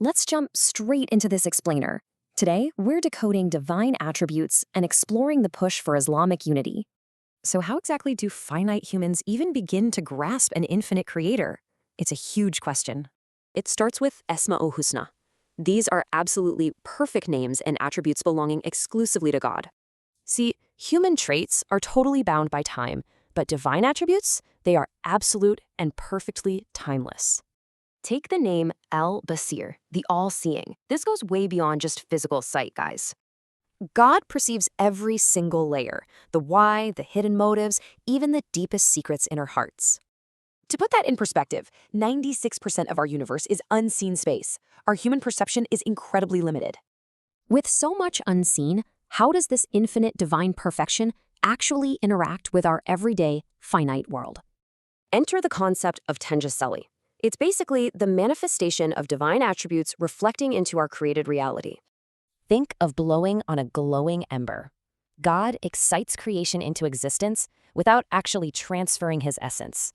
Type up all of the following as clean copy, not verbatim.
Let's jump straight into this explainer. Today, we're decoding divine attributes and exploring the push for Islamic unity. So how exactly do finite humans even begin to grasp an infinite creator? It's a huge question. It starts with Esmâ'ul Husna. These are absolutely perfect names and attributes belonging exclusively to God. See, human traits are totally bound by time, but divine attributes, they are absolute and perfectly timeless. Take the name Al-Basir, the all-seeing. This goes way beyond just physical sight, guys. God perceives every single layer, the why, the hidden motives, even the deepest secrets in our hearts. To put that in perspective, 96% of our universe is unseen space. Our human perception is incredibly limited. With so much unseen, how does this infinite divine perfection actually interact with our everyday, finite world? Enter the concept of Tenjacelli. It's basically the manifestation of divine attributes reflecting into our created reality. Think of blowing on a glowing ember. God excites creation into existence without actually transferring his essence.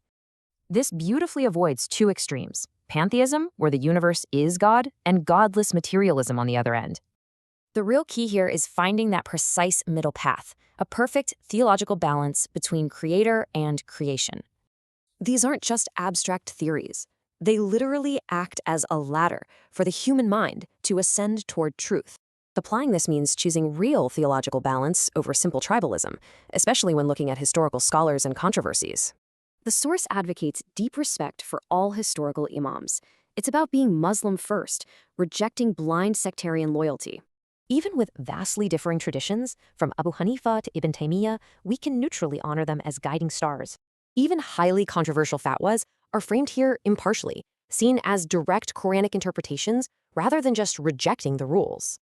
This beautifully avoids two extremes: pantheism, where the universe is God, and godless materialism on the other end. The real key here is finding that precise middle path, a perfect theological balance between creator and creation. These aren't just abstract theories. They literally act as a ladder for the human mind to ascend toward truth. Applying this means choosing real theological balance over simple tribalism, especially when looking at historical scholars and controversies. The source advocates deep respect for all historical imams. It's about being Muslim first, rejecting blind sectarian loyalty. Even with vastly differing traditions, from Abu Hanifa to Ibn Taymiyyah, we can neutrally honor them as guiding stars. Even highly controversial fatwas are framed here impartially, seen as direct Quranic interpretations rather than just rejecting the rules.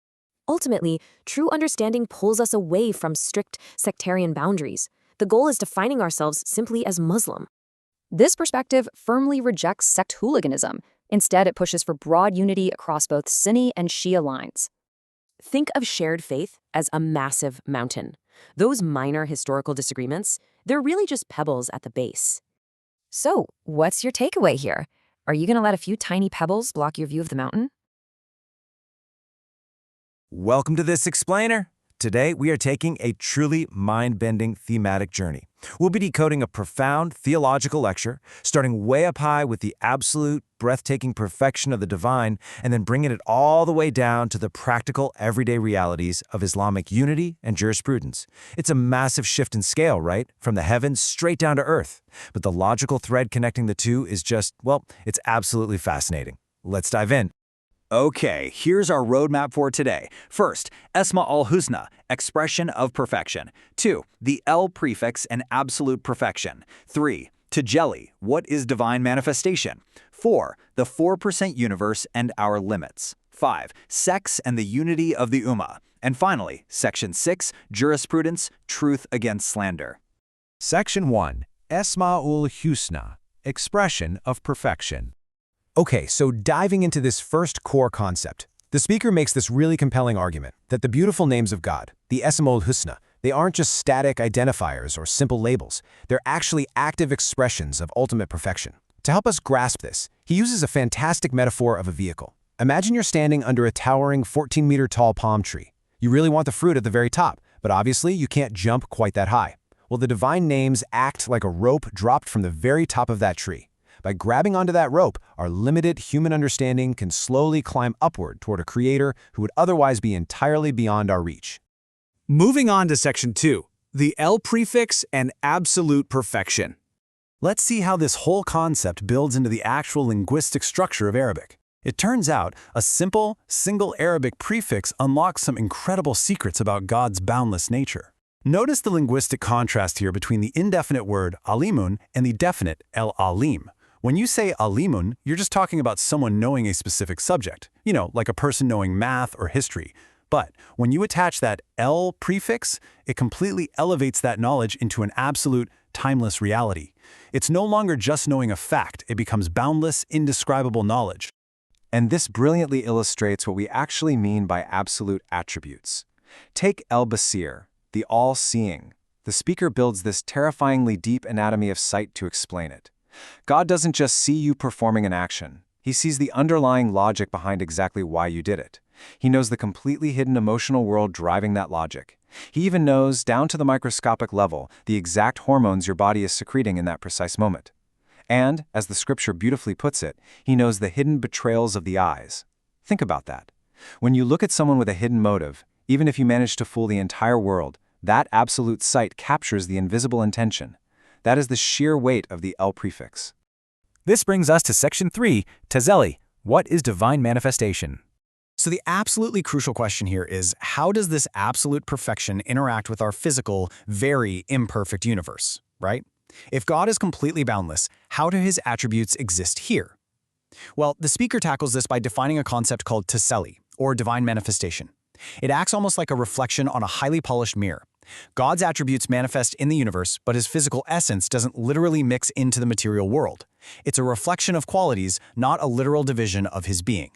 Ultimately, true understanding pulls us away from strict sectarian boundaries. The goal is defining ourselves simply as Muslim. This perspective firmly rejects sect hooliganism. Instead, it pushes for broad unity across both Sunni and Shia lines. Think of shared faith as a massive mountain. Those minor historical disagreements, they're really just pebbles at the base. So, what's your takeaway here? Are you going to let a few tiny pebbles block your view of the mountain? Welcome to this explainer. Today, we are taking a truly mind-bending thematic journey. We'll be decoding a profound theological lecture, starting way up high with the absolute, breathtaking perfection of the divine, and then bringing it all the way down to the practical, everyday realities of Islamic unity and jurisprudence. It's a massive shift in scale, right? From the heavens straight down to earth. But the logical thread connecting the two is just, well, it's absolutely fascinating. Let's dive in. Okay, here's our roadmap for today. First, Esmâ'ul Husna, expression of perfection. 2, the El prefix and absolute perfection. 3, Tajalli, what is divine manifestation? 4, the 4% universe and our limits. 5, sex and the unity of the Ummah. And finally, Section 6, jurisprudence, truth against slander. Section 1. Esmâ'ul Husna, expression of perfection. Okay, so diving into this first core concept, the speaker makes this really compelling argument that the beautiful names of God, the Esmâ'ul Husna, they aren't just static identifiers or simple labels. They're actually active expressions of ultimate perfection. To help us grasp this, he uses a fantastic metaphor of a vehicle. Imagine you're standing under a towering 14-meter-tall palm tree. You really want the fruit at the very top, but obviously you can't jump quite that high. Well, the divine names act like a rope dropped from the very top of that tree. By grabbing onto that rope, our limited human understanding can slowly climb upward toward a creator who would otherwise be entirely beyond our reach. Moving on to Section 2, the El prefix and absolute perfection. Let's see how this whole concept builds into the actual linguistic structure of Arabic. It turns out a simple, single Arabic prefix unlocks some incredible secrets about God's boundless nature. Notice the linguistic contrast here between the indefinite word alimun and the definite el-alim. When you say alimun, you're just talking about someone knowing a specific subject, like a person knowing math or history. But when you attach that el prefix, it completely elevates that knowledge into an absolute, timeless reality. It's no longer just knowing a fact, it becomes boundless, indescribable knowledge. And this brilliantly illustrates what we actually mean by absolute attributes. Take el-Basir, the all-seeing. The speaker builds this terrifyingly deep anatomy of sight to explain it. God doesn't just see you performing an action. He He sees the underlying logic behind exactly why you did it. He knows the completely hidden emotional world driving that logic. He even knows, down to the microscopic level, the exact hormones your body is secreting in that precise moment. And, as the scripture beautifully puts it, he knows the hidden betrayals of the eyes. Think about that. When you look at someone with a hidden motive, even if you manage to fool the entire world, that absolute sight captures the invisible intention. That is the sheer weight of the L prefix. This brings us to Section 3, Tedbiryay. What is divine manifestation? So the absolutely crucial question here is, how does this absolute perfection interact with our physical, very imperfect universe, right? If God is completely boundless, how do his attributes exist here? Well, the speaker tackles this by defining a concept called Tedbiryay, or divine manifestation. It acts almost like a reflection on a highly polished mirror. God's attributes manifest in the universe, but his physical essence doesn't literally mix into the material world. It's a reflection of qualities, not a literal division of his being.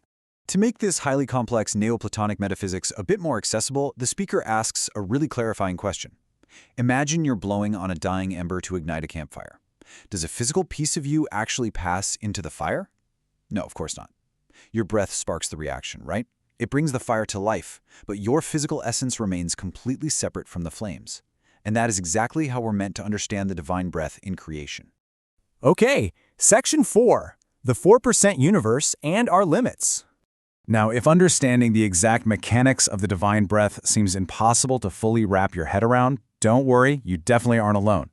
To make this highly complex Neoplatonic metaphysics a bit more accessible, the speaker asks a really clarifying question. Imagine you're blowing on a dying ember to ignite a campfire. Does a physical piece of you actually pass into the fire? No, of course not. Your breath sparks the reaction, right? It brings the fire to life, but your physical essence remains completely separate from the flames. And that is exactly how we're meant to understand the divine breath in creation. Okay, Section 4, the 4% universe and our limits. Now, if understanding the exact mechanics of the divine breath seems impossible to fully wrap your head around, don't worry, you definitely aren't alone.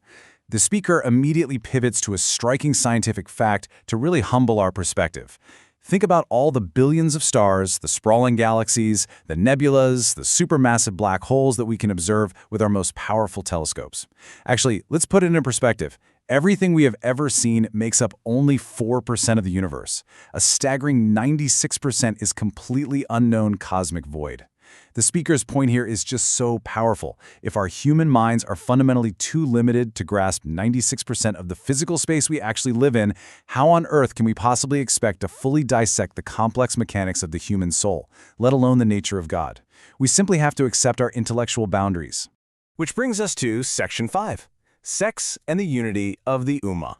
The speaker immediately pivots to a striking scientific fact to really humble our perspective. Think about all the billions of stars, the sprawling galaxies, the nebulas, the supermassive black holes that we can observe with our most powerful telescopes. Actually, let's put it in perspective. Everything we have ever seen makes up only 4% of the universe. A staggering 96% is completely unknown cosmic void. The speaker's point here is just so powerful. If our human minds are fundamentally too limited to grasp 96% of the physical space we actually live in, how on earth can we possibly expect to fully dissect the complex mechanics of the human soul, let alone the nature of God? We simply have to accept our intellectual boundaries. Which brings us to Section 5, Sex and the Unity of the Ummah.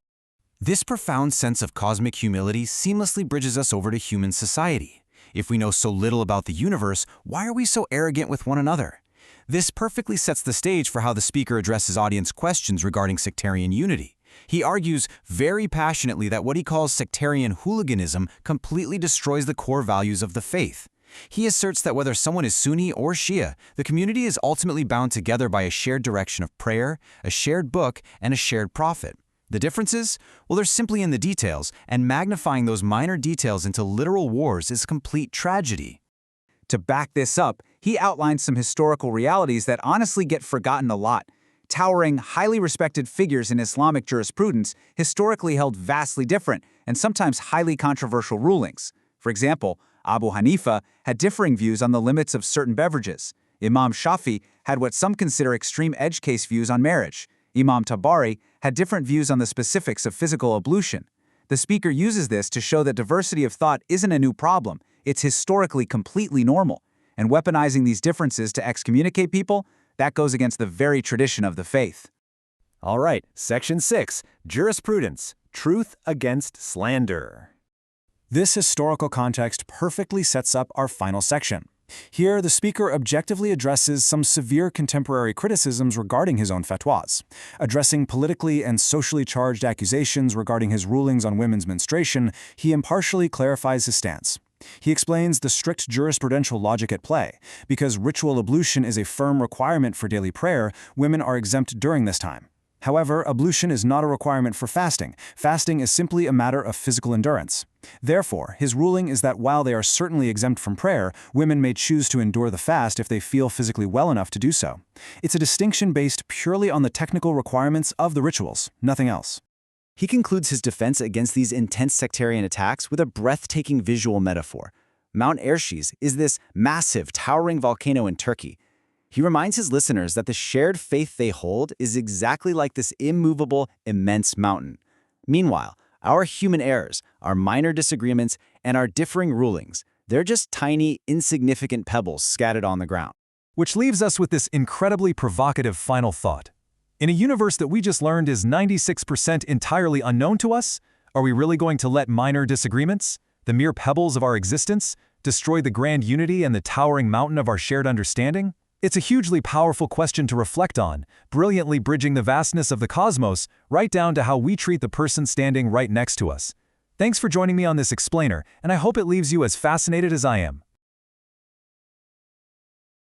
This profound sense of cosmic humility seamlessly bridges us over to human society. If we know so little about the universe, why are we so arrogant with one another? This perfectly sets the stage for how the speaker addresses audience questions regarding sectarian unity. He argues very passionately that what he calls sectarian hooliganism completely destroys the core values of the faith. He asserts that whether someone is Sunni or Shia, the community is ultimately bound together by a shared direction of prayer, a shared book, and a shared prophet. The differences? Well, they're simply in the details, and magnifying those minor details into literal wars is complete tragedy. To back this up, he outlines some historical realities that honestly get forgotten a lot. Towering, highly respected figures in Islamic jurisprudence historically held vastly different and sometimes highly controversial rulings. For example, Abu Hanifa had differing views on the limits of certain beverages. Imam Shafi had what some consider extreme edge case views on marriage. Imam Tabari had different views on the specifics of physical ablution. The speaker uses this to show that diversity of thought isn't a new problem, it's historically completely normal. And weaponizing these differences to excommunicate people, that goes against the very tradition of the faith. All right, Section 6, Jurisprudence, Truth Against Slander. This historical context perfectly sets up our final section. Here, the speaker objectively addresses some severe contemporary criticisms regarding his own fatwas. Addressing politically and socially charged accusations regarding his rulings on women's menstruation, he impartially clarifies his stance. He explains the strict jurisprudential logic at play. Because ritual ablution is a firm requirement for daily prayer, women are exempt during this time. However, ablution is not a requirement for fasting. Fasting is simply a matter of physical endurance. Therefore, his ruling is that while they are certainly exempt from prayer, women may choose to endure the fast if they feel physically well enough to do so. It's a distinction based purely on the technical requirements of the rituals, nothing else. He concludes his defense against these intense sectarian attacks with a breathtaking visual metaphor. Mount Erciyes is this massive, towering volcano in Turkey. He reminds his listeners that the shared faith they hold is exactly like this immovable, immense mountain. Meanwhile, our human errors, our minor disagreements, and our differing rulings, they're just tiny, insignificant pebbles scattered on the ground. Which leaves us with this incredibly provocative final thought. In a universe that we just learned is 96% entirely unknown to us, are we really going to let minor disagreements, The mere pebbles of our existence? Destroy the grand unity and the towering mountain of our shared understanding? It's a hugely powerful question to reflect on, brilliantly bridging the vastness of the cosmos right down to how we treat the person standing right next to us. Thanks for joining me on this explainer, and I hope it leaves you as fascinated as I am.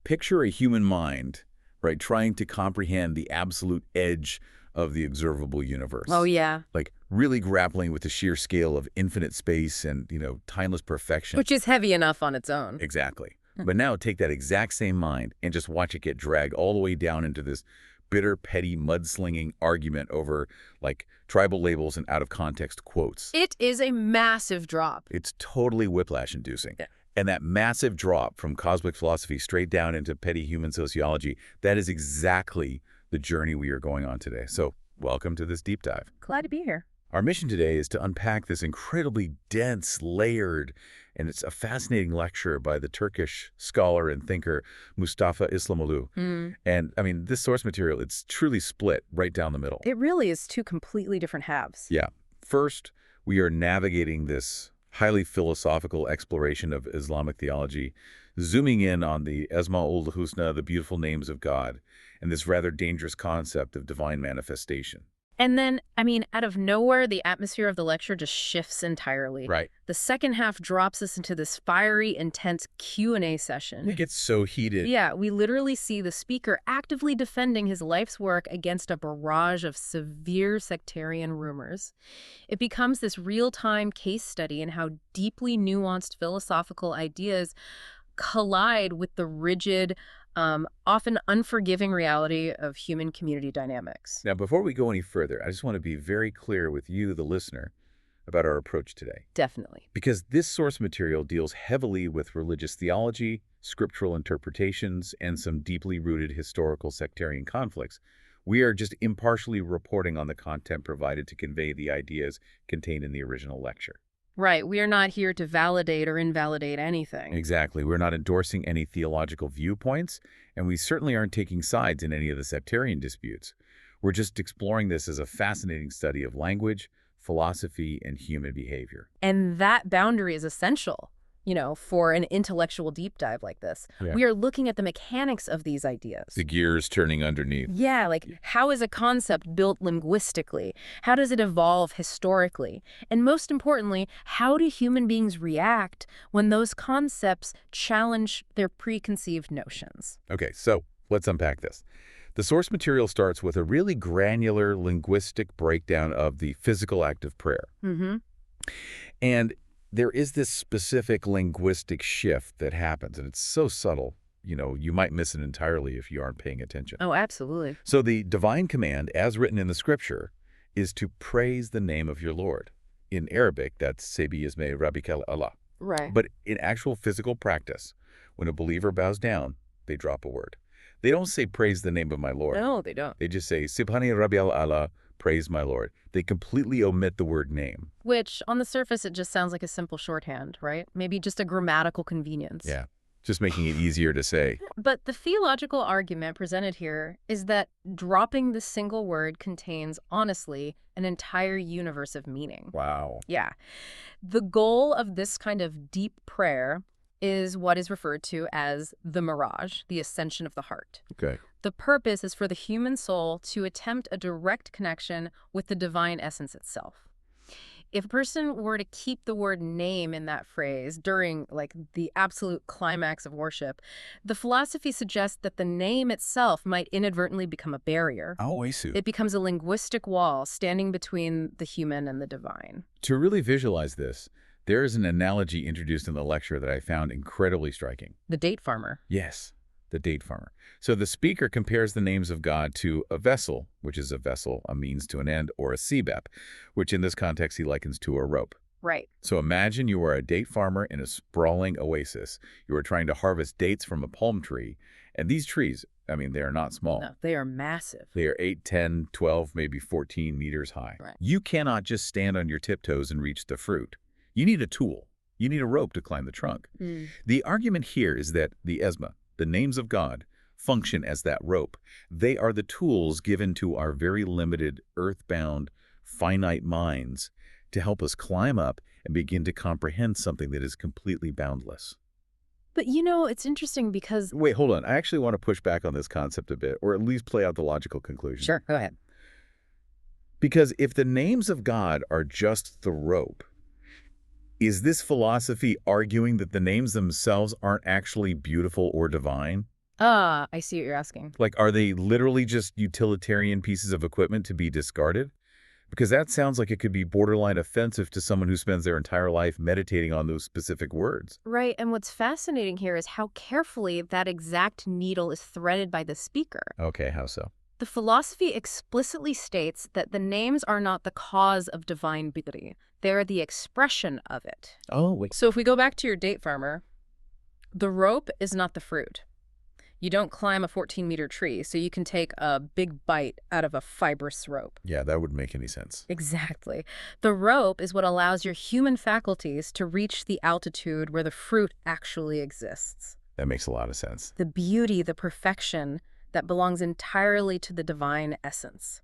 Picture a human mind, right, trying to comprehend the absolute edge of the observable universe. Oh, yeah. Like really grappling with the sheer scale of infinite space and, timeless perfection. Which is heavy enough on its own. Exactly. But now take that exact same mind and just watch it get dragged all the way down into this bitter, petty, mudslinging argument over, like, tribal labels and out-of-context quotes. It is a massive drop. It's totally whiplash-inducing. Yeah. And that massive drop from cosmic philosophy straight down into petty human sociology, that is exactly the journey we are going on today. So welcome to this deep dive. Glad to be here. Our mission today is to unpack this incredibly dense, layered, and it's a fascinating lecture by the Turkish scholar and thinker Mustafaİslamoğlu. And I mean, this source material, it's truly split right down the middle. It really is two completely different halves. Yeah. First, we are navigating this highly philosophical exploration of Islamic theology, zooming in on the Esmâu'l Husna, the beautiful names of God, and this rather dangerous concept of divine manifestation. And then, I mean, out of nowhere, the atmosphere of the lecture just shifts entirely. Right. The second half drops us into this fiery, intense Q&A session. It gets so heated. Yeah, we literally see the speaker actively defending his life's work against a barrage of severe sectarian rumors. It becomes this real-time case study in how deeply nuanced philosophical ideas collide with the rigid, often unforgiving reality of human community dynamics. Now, before we go any further, I just want to be very clear with you, the listener, about our approach today. Definitely. Because this source material deals heavily with religious theology, scriptural interpretations, and some deeply rooted historical sectarian conflicts. We are just impartially reporting on the content provided to convey the ideas contained in the original lecture. Right. We are not here to validate or invalidate anything. Exactly. We're not endorsing any theological viewpoints, and we certainly aren't taking sides in any of the sectarian disputes. We're just exploring this as a fascinating study of language, philosophy, and human behavior. And that boundary is essential, for an intellectual deep dive like this. Yeah. We are looking at the mechanics of these ideas. The gears turning underneath. Yeah, like how is a concept built linguistically? How does it evolve historically? And most importantly, how do human beings react when those concepts challenge their preconceived notions? Okay, so let's unpack this. The source material starts with a really granular linguistic breakdown of the physical act of prayer. And there is this specific linguistic shift that happens, and it's so subtle, you might miss it entirely if you aren't paying attention. Oh, absolutely. So the divine command, as written in the scripture, is to praise the name of your Lord. In Arabic, that's Sebi Isme Rabbikal Allah. Right. But in actual physical practice, when a believer bows down, they drop a word. They don't say, praise the name of my Lord. No, they don't. They just say, Subhani Rabbi Allah, praise my Lord. They completely omit the word name. Which, on the surface, it just sounds like a simple shorthand, right? Maybe just a grammatical convenience. Yeah, just making it easier to say. But the theological argument presented here is that dropping the single word contains, honestly, an entire universe of meaning. Wow. Yeah. The goal of this kind of deep prayer is what is referred to as the mirage, the ascension of the heart. Okay. The purpose is for the human soul to attempt a direct connection with the divine essence itself. If a person were to keep the word name in that phrase during, the absolute climax of worship, the philosophy suggests that the name itself might inadvertently become a barrier. Oh, I see. It becomes a linguistic wall standing between the human and the divine. To really visualize this, there is an analogy introduced in the lecture that I found incredibly striking. The date farmer. Yes, the date farmer. So the speaker compares the names of God to a vessel, which is a vessel, a means to an end, or a sebep, which in this context he likens to a rope. Right. So imagine you are a date farmer in a sprawling oasis. You are trying to harvest dates from a palm tree. And these trees, they are not small. No, they are massive. They are 8, 10, 12, maybe 14 meters high. Right. You cannot just stand on your tiptoes and reach the fruit. You need a tool. You need a rope to climb the trunk. The argument here is that the Esma, the names of God, function as that rope. They are the tools given to our very limited, earthbound, finite minds to help us climb up and begin to comprehend something that is completely boundless. But you know, it's interesting because... Wait, hold on. I actually want to push back on this concept a bit, or at least play out the logical conclusion. Sure, go ahead. Because if the names of God are just the rope, is this philosophy arguing that the names themselves aren't actually beautiful or divine? Ah, I see what you're asking. Like, are they literally just utilitarian pieces of equipment to be discarded? Because that sounds like it could be borderline offensive to someone who spends their entire life meditating on those specific words. Right, and what's fascinating here is how carefully that exact needle is threaded by the speaker. Okay, how so? The philosophy explicitly states that the names are not the cause of divine beauty. They're the expression of it. Oh, wait. So if we go back to your date farmer, the rope is not the fruit. You don't climb a 14-meter tree, so you can take a big bite out of a fibrous rope. Yeah, that wouldn't make any sense. Exactly. The rope is what allows your human faculties to reach the altitude where the fruit actually exists. That makes a lot of sense. The beauty, the perfection that belongs entirely to the divine essence.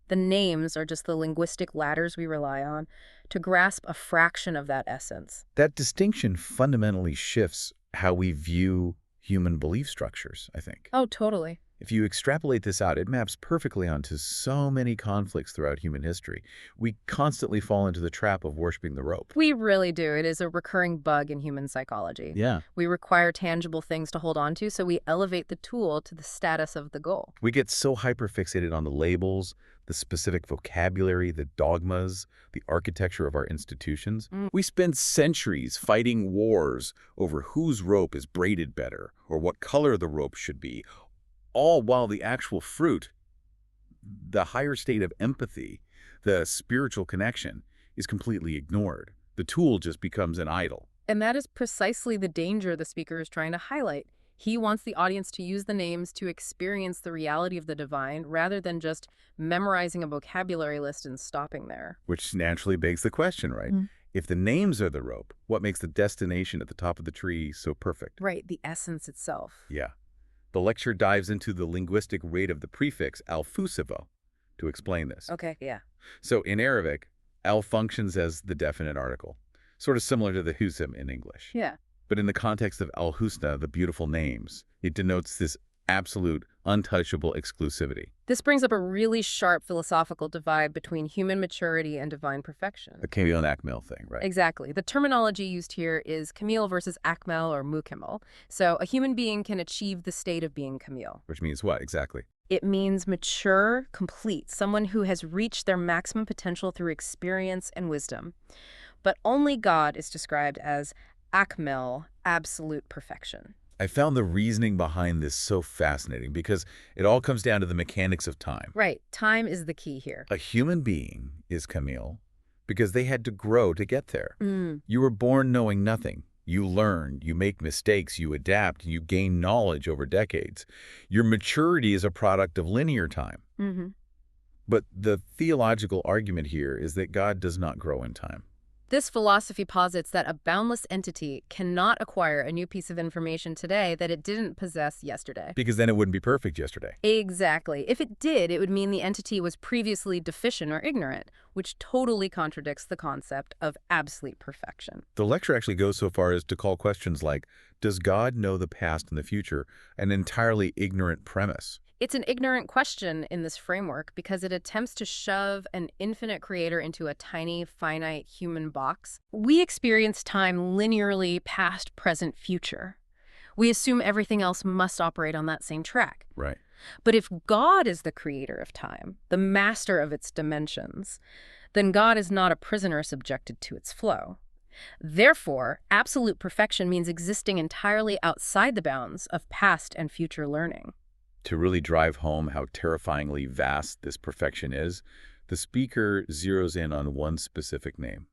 The names are just the linguistic ladders we rely on to grasp a fraction of that essence. That distinction fundamentally shifts how we view human belief structures, I think. Oh, totally. If you extrapolate this out, it maps perfectly onto so many conflicts throughout human history. We constantly fall into the trap of worshiping the rope. We really do. It is a recurring bug in human psychology. Yeah. We require tangible things to hold on to, so we elevate the tool to the status of the goal. We get so hyperfixated on the labels, the specific vocabulary, the dogmas, the architecture of our institutions. We spend centuries fighting wars over whose rope is braided better or what color the rope should be, all while the actual fruit, the higher state of empathy, the spiritual connection, is completely ignored. The tool just becomes an idol. And that is precisely the danger the speaker is trying to highlight. He wants the audience to use the names to experience the reality of the divine rather than just memorizing a vocabulary list and stopping there. Which naturally begs the question, right? If the names are the rope, what makes the destination at the top of the tree so perfect? Right, the essence itself. Yeah. The lecture dives into the linguistic rate of the prefix al-fusivo to explain this. Okay, yeah. So in Arabic, al functions as the definite article, sort of similar to the husim in English. Yeah. But in the context of al-husna, the beautiful names, it denotes this absolute, untouchable exclusivity. This brings up a really sharp philosophical divide between human maturity and divine perfection. The Camille and Akmel thing, right? Exactly. The terminology used here is Camille versus Akmel or Mukemmel. So a human being can achieve the state of being Camille. Which means what, exactly? It means mature, complete, someone who has reached their maximum potential through experience and wisdom. But only God is described as Akmel, absolute perfection. I found the reasoning behind this so fascinating because it all comes down to the mechanics of time. Right. Time is the key here. A human being is Camille because they had to grow to get there. You were born knowing nothing. You learn, you make mistakes, you adapt, you gain knowledge over decades. Your maturity is a product of linear time. But the theological argument here is that God does not grow in time. This philosophy posits that a boundless entity cannot acquire a new piece of information today that it didn't possess yesterday. Because then it wouldn't be perfect yesterday. Exactly. If it did, it would mean the entity was previously deficient or ignorant, which totally contradicts the concept of absolute perfection. The lecture actually goes so far as to call questions like, does God know the past and the future, an entirely ignorant premise? It's an ignorant question in this framework because it attempts to shove an infinite creator into a tiny, finite human box. We experience time linearly past, present, future. We assume everything else must operate on that same track. Right. But if God is the creator of time, the master of its dimensions, then God is not a prisoner subjected to its flow. Therefore, absolute perfection means existing entirely outside the bounds of past and future learning. To really drive home how terrifyingly vast this perfection is, the speaker zeroes in on one specific name,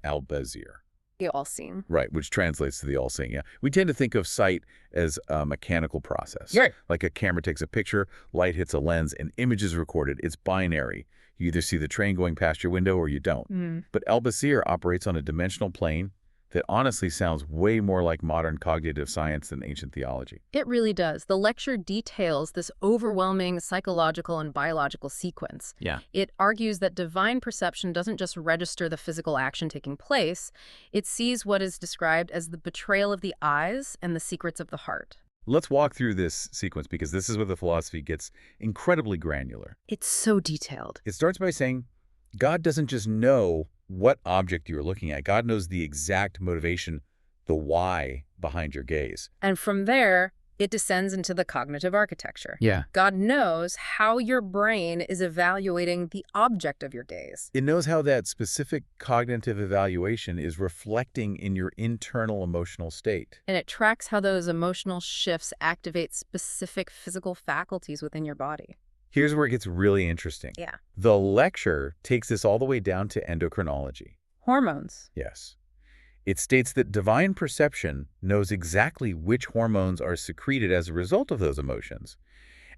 al-Basir. The all-seeing. Right, which translates to the all-seeing, yeah. We tend to think of sight as a mechanical process. Right. Like a camera takes a picture, light hits a lens, and image is recorded. It's binary. You either see the train going past your window or you don't. But al-Basir operates on a dimensional plane that honestly sounds way more like modern cognitive science than ancient theology. It really does. The lecture details this overwhelming psychological and biological sequence. Yeah. It argues that divine perception doesn't just register the physical action taking place, it sees what is described as the betrayal of the eyes and the secrets of the heart. Let's walk through this sequence because this is where the philosophy gets incredibly granular. It's so detailed. It starts by saying God doesn't just know what object you're looking at. God knows the exact motivation, the why behind your gaze. And from there, it descends into the cognitive architecture. Yeah. God knows how your brain is evaluating the object of your gaze. It knows how that specific cognitive evaluation is reflecting in your internal emotional state. And it tracks how those emotional shifts activate specific physical faculties within your body. Here's where it gets really interesting. Yeah. The lecture takes this all the way down to endocrinology. Hormones. Yes. It states that divine perception knows exactly which hormones are secreted as a result of those emotions,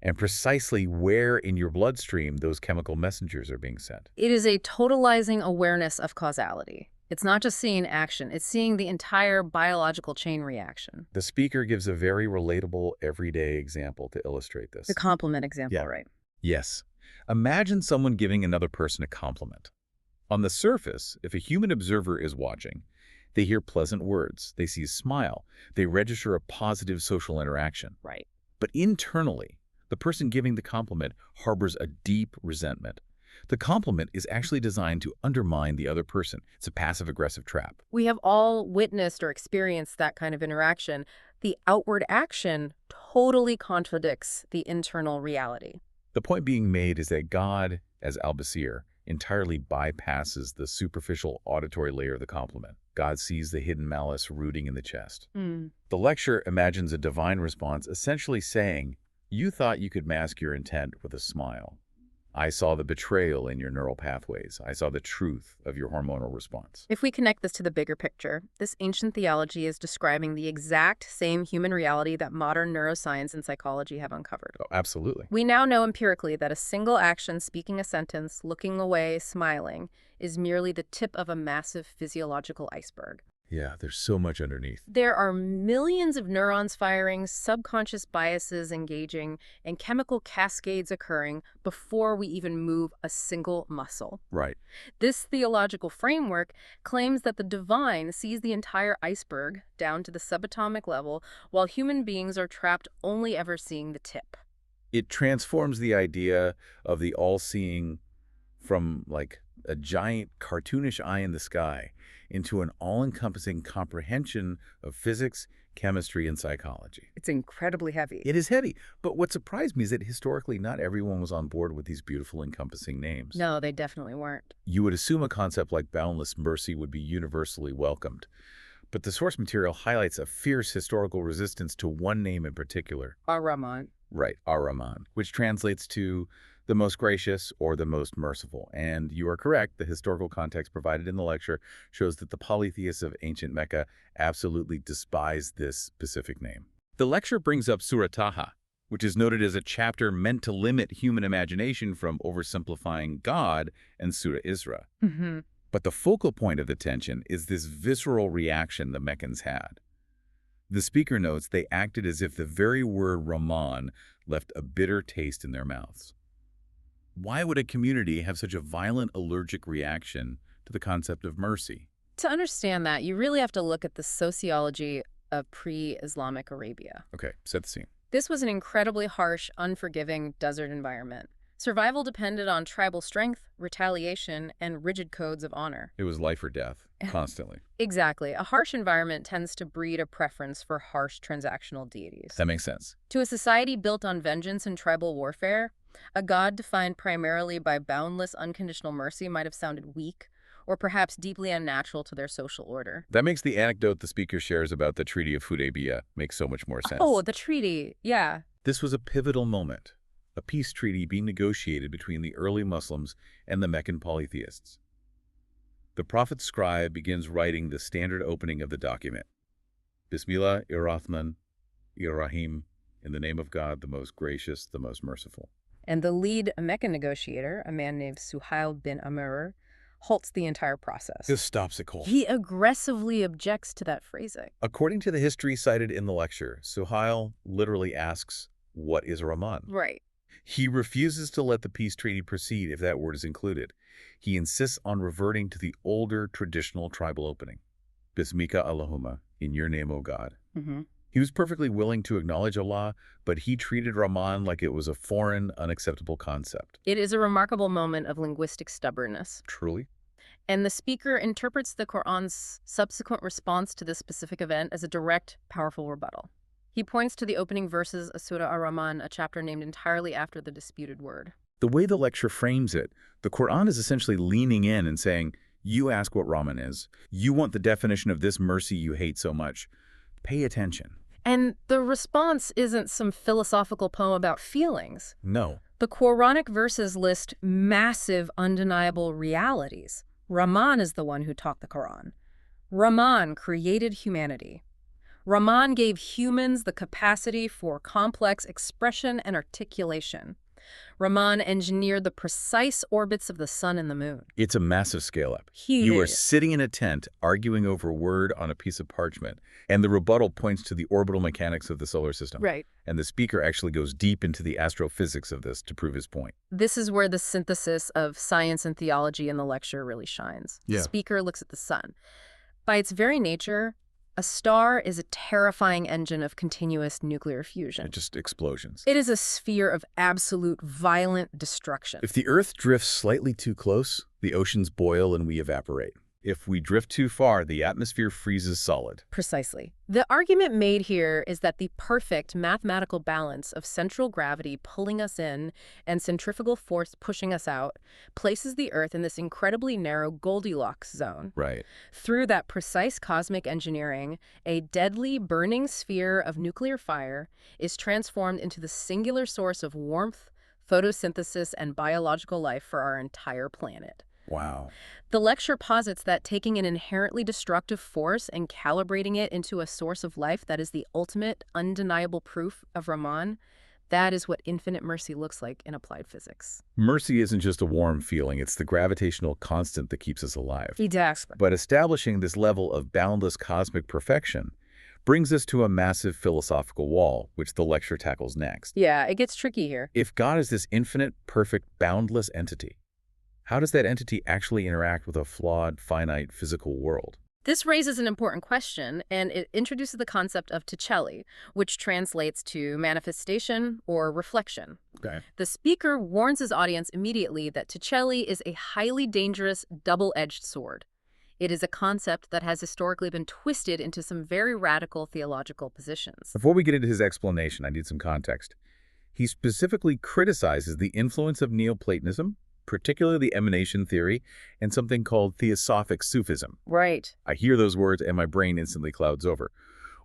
and precisely where in your bloodstream those chemical messengers are being sent. It is a totalizing awareness of causality. It's not just seeing action, it's seeing the entire biological chain reaction. The speaker gives a very relatable, everyday example to illustrate this. The compliment example, Yeah. right? Yes. Imagine someone giving another person a compliment. On the surface, if a human observer is watching, they hear pleasant words, they see a smile, they register a positive social interaction. Right. But internally, the person giving the compliment harbors a deep resentment. The compliment is actually designed to undermine the other person. It's a passive-aggressive trap. We have all witnessed or experienced that kind of interaction. The outward action totally contradicts the internal reality. The point being made is that God, as Al-Basir, entirely bypasses the superficial auditory layer of the compliment. God sees the hidden malice rooting in the chest. The lecture imagines a divine response essentially saying, you thought you could mask your intent with a smile. I saw the betrayal in your neural pathways. I saw the truth of your hormonal response. If we connect this to the bigger picture, this ancient theology is describing the exact same human reality that modern neuroscience and psychology have uncovered. Oh, absolutely. We now know empirically that a single action, speaking a sentence, looking away, smiling, is merely the tip of a massive physiological iceberg. Yeah, there's so much underneath. There are millions of neurons firing, subconscious biases engaging, and chemical cascades occurring before we even move a single muscle. Right. This theological framework claims that the divine sees the entire iceberg down to the subatomic level, while human beings are trapped only ever seeing the tip. It transforms the idea of the all-seeing from like a giant cartoonish eye in the sky into an all-encompassing comprehension of physics, chemistry, and psychology. It's incredibly heavy. It is heavy, but what surprised me is that historically not everyone was on board with these beautiful encompassing names. No, they definitely weren't. You would assume a concept like boundless mercy would be universally welcomed, but the source material highlights a fierce historical resistance to one name in particular. Ar-Rahman. Right, Ar-Rahman, which translates to the most gracious or the most merciful. And you are correct, the historical context provided in the lecture shows that the polytheists of ancient Mecca absolutely despised this specific name. The lecture brings up Surah Taha, which is noted as a chapter meant to limit human imagination from oversimplifying God, and Surah Isra. But the focal point of the tension is this visceral reaction the Meccans had. The speaker notes they acted as if the very word Rahman left a bitter taste in their mouths. Why would a community have such a violent allergic reaction to the concept of mercy? To understand that, you really have to look at the sociology of pre-Islamic Arabia. Okay, set the scene. This was an incredibly harsh, unforgiving desert environment. Survival depended on tribal strength, retaliation, and rigid codes of honor. It was life or death, constantly. Exactly. A harsh environment tends to breed a preference for harsh transactional deities. That makes sense. To a society built on vengeance and tribal warfare, a god defined primarily by boundless, unconditional mercy might have sounded weak, or perhaps deeply unnatural to their social order. That makes the anecdote the speaker shares about the Treaty of Hudaybiyah make so much more sense. Oh, the treaty, yeah. This was a pivotal moment, a peace treaty being negotiated between the early Muslims and the Meccan polytheists. The prophet's scribe begins writing the standard opening of the document. Bismillah-ir-Rahman-ir-Rahim, in the name of God, the most gracious, the most merciful. And the lead Meccan negotiator, a man named Suhail bin Amr, halts the entire process. Just stops it cold. He aggressively objects to that phrasing. According to the history cited in the lecture, Suhail literally asks, what is Rahman? Right. He refuses to let the peace treaty proceed if that word is included. He insists on reverting to the older traditional tribal opening. Bismika Allahumma, in your name, O God. He was perfectly willing to acknowledge Allah, but he treated Rahman like it was a foreign, unacceptable concept. It is a remarkable moment of linguistic stubbornness. Truly? And the speaker interprets the Quran's subsequent response to this specific event as a direct, powerful rebuttal. He points to the opening verses of Surah Ar-Rahman, a chapter named entirely after the disputed word. The way the lecture frames it, the Quran is essentially leaning in and saying, you ask what Rahman is. You want the definition of this mercy you hate so much. Pay attention. And the response isn't some philosophical poem about feelings. No. The Quranic verses list massive, undeniable realities. Rahman is the one who taught the Quran. Rahman created humanity. Rahman gave humans the capacity for complex expression and articulation. Rahman engineered the precise orbits of the sun and the moon. It's a massive scale-up. Huge. You are sitting in a tent arguing over a word on a piece of parchment, and the rebuttal points to the orbital mechanics of the solar system. Right. And the speaker actually goes deep into the astrophysics of this to prove his point. This is where the synthesis of science and theology in the lecture really shines. Yeah. The speaker looks at the sun. By its very nature, a star is a terrifying engine of continuous nuclear fusion. Just explosions. It is a sphere of absolute violent destruction. If the Earth drifts slightly too close, the oceans boil and we evaporate. If we drift too far, the atmosphere freezes solid. Precisely. The argument made here is that the perfect mathematical balance of central gravity pulling us in and centrifugal force pushing us out places the Earth in this incredibly narrow Goldilocks zone. Right. Through that precise cosmic engineering, a deadly, burning sphere of nuclear fire is transformed into the singular source of warmth, photosynthesis, and biological life for our entire planet. Wow. The lecture posits that taking an inherently destructive force and calibrating it into a source of life that is the ultimate, undeniable proof of Rahman, that is what infinite mercy looks like in applied physics. Mercy isn't just a warm feeling, it's the gravitational constant that keeps us alive. Exactly. But establishing this level of boundless cosmic perfection brings us to a massive philosophical wall, which the lecture tackles next. Yeah, it gets tricky here. If God is this infinite, perfect, boundless entity, how does that entity actually interact with a flawed, finite, physical world? This raises an important question, and it introduces the concept of tecelli, which translates to manifestation or reflection. Okay. The speaker warns his audience immediately that tecelli is a highly dangerous, double-edged sword. It is a concept that has historically been twisted into some very radical theological positions. Before we get into his explanation, I need some context. He specifically criticizes the influence of Neoplatonism, particularly the emanation theory, and something called Theosophic Sufism. Right. I hear those words and my brain instantly clouds over.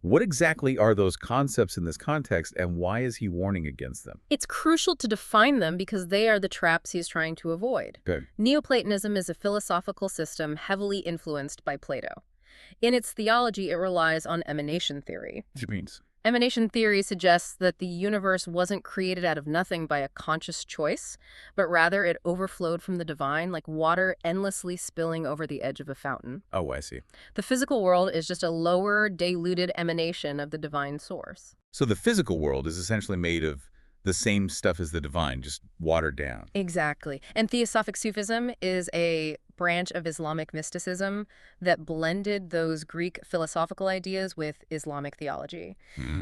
What exactly are those concepts in this context, and why is he warning against them? It's crucial to define them because they are the traps he's trying to avoid. Okay. Neoplatonism is a philosophical system heavily influenced by Plato. In its theology, it relies on emanation theory. Which means? Emanation theory suggests that the universe wasn't created out of nothing by a conscious choice, but rather it overflowed from the divine like water endlessly spilling over the edge of a fountain. Oh, I see. The physical world is just a lower, diluted emanation of the divine source. So the physical world is essentially made of the same stuff as the divine, just watered down. Exactly. And Theosophic Sufism is a branch of Islamic mysticism that blended those Greek philosophical ideas with Islamic theology.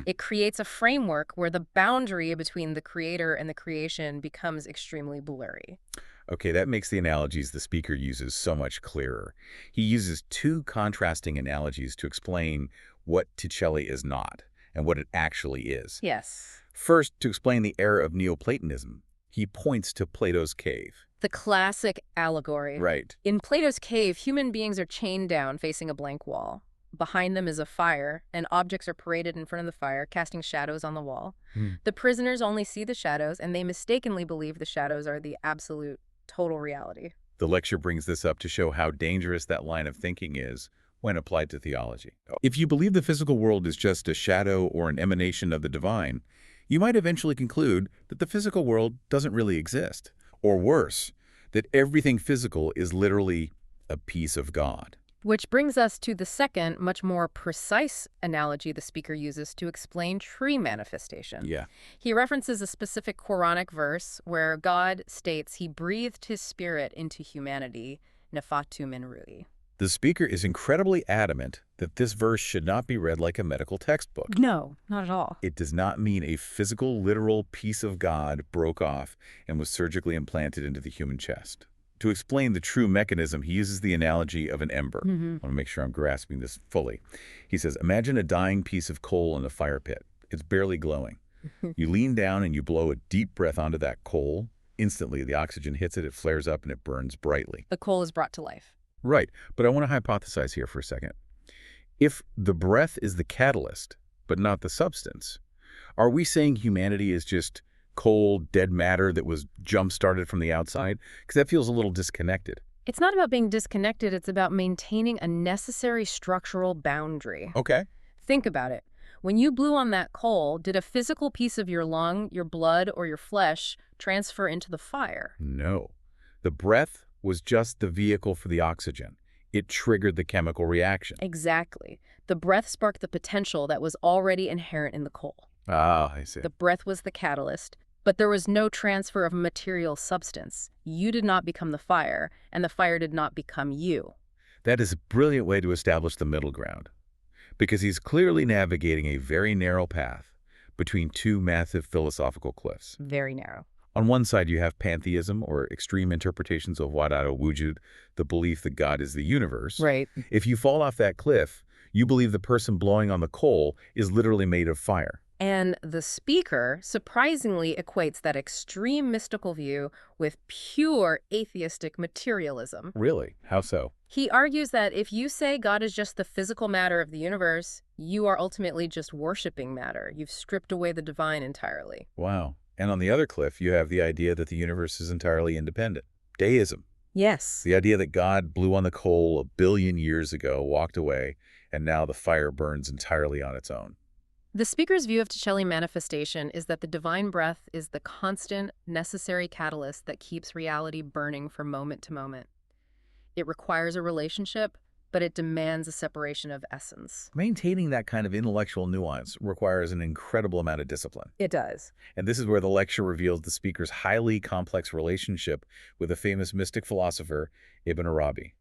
It creates a framework where the boundary between the creator and the creation becomes extremely blurry. Okay, that makes the analogies the speaker uses so much clearer. He uses two contrasting analogies to explain what tecelli is not and what it actually is. Yes. First, to explain the error of Neoplatonism, he points to Plato's cave. The classic allegory. Right. In Plato's cave, human beings are chained down facing a blank wall. Behind them is a fire, and objects are paraded in front of the fire, casting shadows on the wall. The prisoners only see the shadows, and they mistakenly believe the shadows are the absolute, total reality. The lecture brings this up to show how dangerous that line of thinking is when applied to theology. If you believe the physical world is just a shadow or an emanation of the divine, you might eventually conclude that the physical world doesn't really exist. Or worse, that everything physical is literally a piece of God. Which brings us to the second, much more precise analogy the speaker uses to explain tree manifestation. Yeah. He references a specific Quranic verse where God states he breathed his spirit into humanity, nafatu min ruhi. The speaker is incredibly adamant that this verse should not be read like a medical textbook. No, not at all. It does not mean a physical, literal piece of God broke off and was surgically implanted into the human chest. To explain the true mechanism, he uses the analogy of an ember. I want to make sure I'm grasping this fully. He says, imagine a dying piece of coal in a fire pit. It's barely glowing. You lean down and you blow a deep breath onto that coal. Instantly, the oxygen hits it, it flares up, and it burns brightly. The coal is brought to life. Right, but I want to hypothesize here for a second. If the breath is the catalyst, but not the substance, are we saying humanity is just cold, dead matter that was jump-started from the outside? Because that feels a little disconnected. It's not about being disconnected. It's about maintaining a necessary structural boundary. Okay. Think about it. When you blew on that coal, did a physical piece of your lung, your blood, or your flesh transfer into the fire? No. The breath was just the vehicle for the oxygen. It triggered the chemical reaction. Exactly. The breath sparked the potential that was already inherent in the coal. Ah, I see. The breath was the catalyst, but there was no transfer of material substance. You did not become the fire, and the fire did not become you. That is a brilliant way to establish the middle ground, because he's clearly navigating a very narrow path between two massive philosophical cliffs. Very narrow. On one side, you have pantheism, or extreme interpretations of Wahdat al-Wujud, the belief that God is the universe. Right. If you fall off that cliff, you believe the person blowing on the coal is literally made of fire. And the speaker surprisingly equates that extreme mystical view with pure atheistic materialism. Really? How so? He argues that if you say God is just the physical matter of the universe, you are ultimately just worshiping matter. You've stripped away the divine entirely. Wow. And on the other cliff, you have the idea that the universe is entirely independent. Deism. Yes. The idea that God blew on the coal 1 billion years ago, walked away, and now the fire burns entirely on its own. The speaker's view of Ticelli manifestation is that the divine breath is the constant, necessary catalyst that keeps reality burning from moment to moment. It requires a relationship, but it demands a separation of essence. Maintaining that kind of intellectual nuance requires an incredible amount of discipline. It does. And this is where the lecture reveals the speaker's highly complex relationship with a famous mystic philosopher, Ibn Arabi.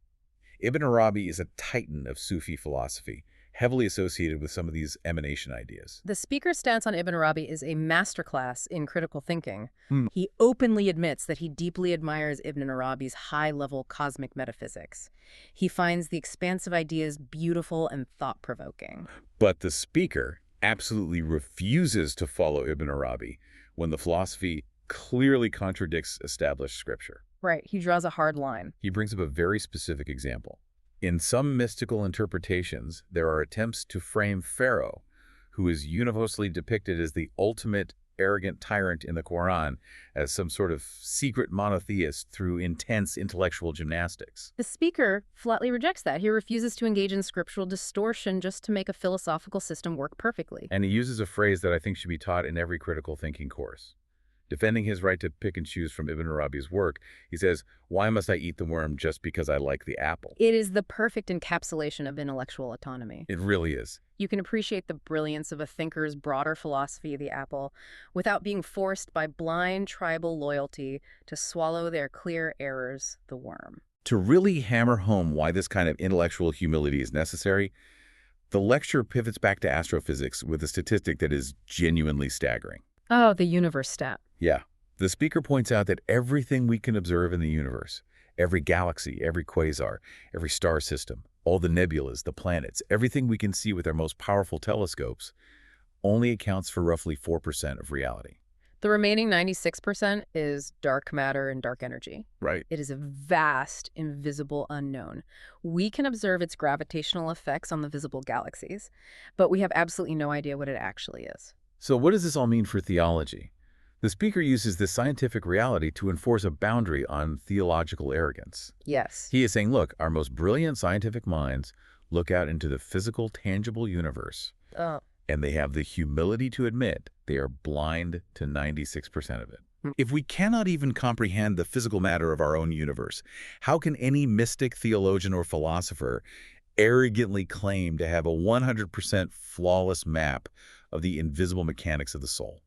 Ibn Arabi is a titan of Sufi philosophy, heavily associated with some of these emanation ideas. The speaker's stance on Ibn Arabi is a masterclass in critical thinking. He openly admits that he deeply admires Ibn Arabi's high-level cosmic metaphysics. He finds the expansive ideas beautiful and thought-provoking. But the speaker absolutely refuses to follow Ibn Arabi when the philosophy clearly contradicts established scripture. Right, he draws a hard line. He brings up a very specific example. In some mystical interpretations, there are attempts to frame Pharaoh, who is universally depicted as the ultimate arrogant tyrant in the Quran, as some sort of secret monotheist through intense intellectual gymnastics. The speaker flatly rejects that. He refuses to engage in scriptural distortion just to make a philosophical system work perfectly. And he uses a phrase that I think should be taught in every critical thinking course. Defending his right to pick and choose from Ibn Arabi's work, he says, "Why must I eat the worm just because I like the apple?" It is the perfect encapsulation of intellectual autonomy. It really is. You can appreciate the brilliance of a thinker's broader philosophy of the apple without being forced by blind tribal loyalty to swallow their clear errors, the worm. To really hammer home why this kind of intellectual humility is necessary, the lecture pivots back to astrophysics with a statistic that is genuinely staggering. Oh, the universe stat. Yeah. The speaker points out that everything we can observe in the universe, every galaxy, every quasar, every star system, all the nebulas, the planets, everything we can see with our most powerful telescopes, only accounts for roughly 4% of reality. The remaining 96% is dark matter and dark energy. Right. It is a vast, invisible unknown. We can observe its gravitational effects on the visible galaxies, but we have absolutely no idea what it actually is. So what does this all mean for theology? The speaker uses this scientific reality to enforce a boundary on theological arrogance. Yes. He is saying, look, our most brilliant scientific minds look out into the physical, tangible universe, and they have the humility to admit they are blind to 96% of it. If we cannot even comprehend the physical matter of our own universe, how can any mystic, theologian, or philosopher arrogantly claim to have a 100% flawless map of the invisible mechanics of the soul?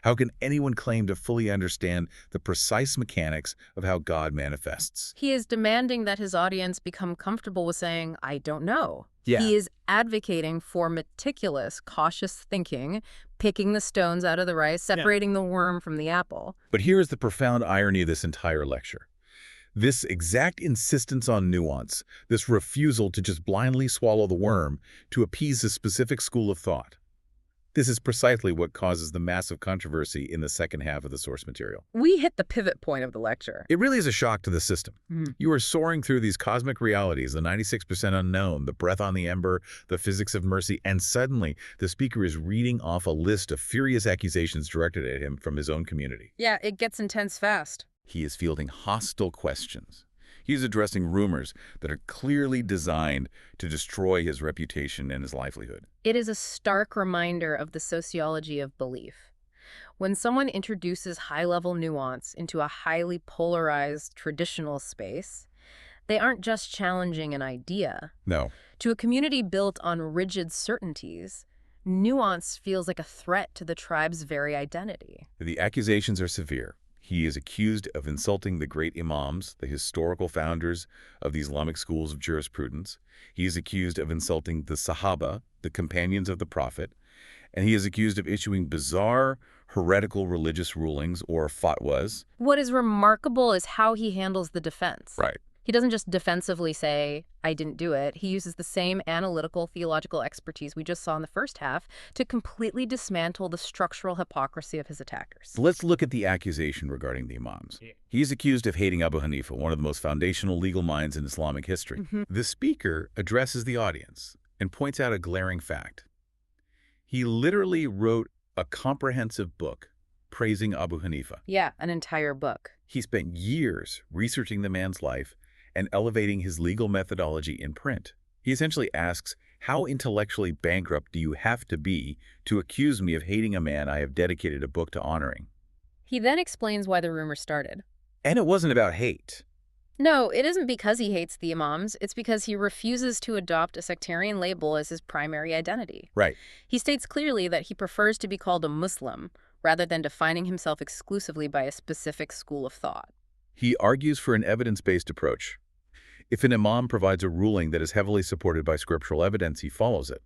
How can anyone claim to fully understand the precise mechanics of how God manifests? He is demanding that his audience become comfortable with saying, I don't know. Yeah. He is advocating for meticulous, cautious thinking, picking the stones out of the rice, separating the worm from the apple. But here is the profound irony of this entire lecture. This exact insistence on nuance, this refusal to just blindly swallow the worm to appease a specific school of thought. This is precisely what causes the massive controversy in the second half of the source material. We hit the pivot point of the lecture. It really is a shock to the system. Mm. You are soaring through these cosmic realities, the 96% unknown, the breath on the ember, the physics of mercy, and suddenly the speaker is reading off a list of furious accusations directed at him from his own community. Yeah, it gets intense fast. He is fielding hostile questions. He is addressing rumors that are clearly designed to destroy his reputation and his livelihood. It is a stark reminder of the sociology of belief. When someone introduces high-level nuance into a highly polarized traditional space, they aren't just challenging an idea. No. To a community built on rigid certainties, nuance feels like a threat to the tribe's very identity. The accusations are severe. He is accused of insulting the great imams, the historical founders of the Islamic schools of jurisprudence. He is accused of insulting the Sahaba, the companions of the Prophet. And he is accused of issuing bizarre, heretical religious rulings, or fatwas. What is remarkable is how he handles the defense. Right. He doesn't just defensively say, I didn't do it. He uses the same analytical, theological expertise we just saw in the first half to completely dismantle the structural hypocrisy of his attackers. Let's look at the accusation regarding the imams. He is accused of hating Abu Hanifa, one of the most foundational legal minds in Islamic history. The speaker addresses the audience and points out a glaring fact. He literally wrote a comprehensive book praising Abu Hanifa. Yeah, an entire book. He spent years researching the man's life and elevating his legal methodology in print. He essentially asks, how intellectually bankrupt do you have to be to accuse me of hating a man I have dedicated a book to honoring? He then explains why the rumor started. And it wasn't about hate. No, it isn't because he hates the imams. It's because he refuses to adopt a sectarian label as his primary identity. Right. He states clearly that he prefers to be called a Muslim, rather than defining himself exclusively by a specific school of thought. He argues for an evidence-based approach. If an imam provides a ruling that is heavily supported by scriptural evidence, he follows it.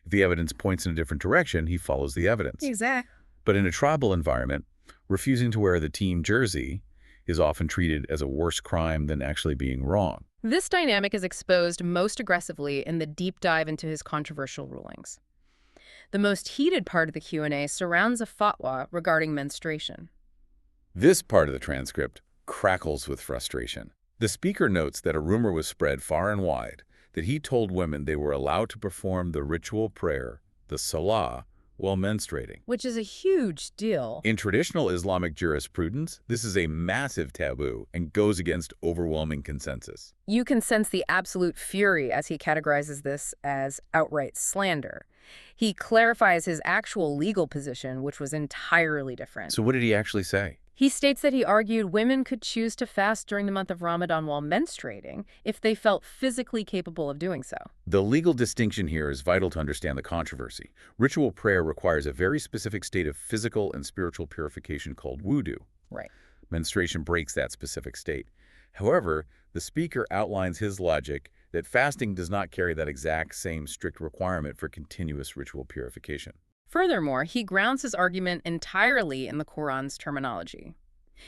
If the evidence points in a different direction, he follows the evidence. Exactly. But in a tribal environment, refusing to wear the team jersey is often treated as a worse crime than actually being wrong. This dynamic is exposed most aggressively in the deep dive into his controversial rulings. The most heated part of the Q&A surrounds a fatwa regarding menstruation. This part of the transcript crackles with frustration. The speaker notes that a rumor was spread far and wide that he told women they were allowed to perform the ritual prayer, the salah, while menstruating. Which is a huge deal. In traditional Islamic jurisprudence, this is a massive taboo and goes against overwhelming consensus. You can sense the absolute fury as he categorizes this as outright slander. He clarifies his actual legal position, which was entirely different. So what did he actually say? He states that he argued women could choose to fast during the month of Ramadan while menstruating if they felt physically capable of doing so. The legal distinction here is vital to understand the controversy. Ritual prayer requires a very specific state of physical and spiritual purification called wudu. Right. Menstruation breaks that specific state. However, the speaker outlines his logic that fasting does not carry that exact same strict requirement for continuous ritual purification. Furthermore, he grounds his argument entirely in the Quran's terminology.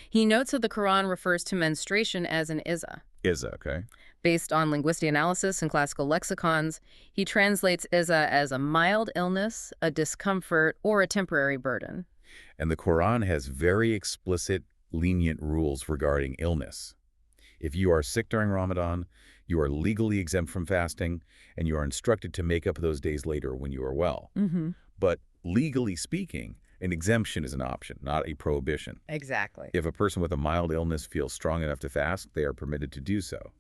He notes that the Quran refers to menstruation as an iza. Iza, okay. Based on linguistic analysis and classical lexicons, he translates iza as a mild illness, a discomfort, or a temporary burden. And the Quran has very explicit, lenient rules regarding illness. If you are sick during Ramadan, you are legally exempt from fasting, and you are instructed to make up those days later when you are well. But legally speaking, an exemption is an option, not a prohibition. Exactly. If a person with a mild illness feels strong enough to fast, they are permitted to do so.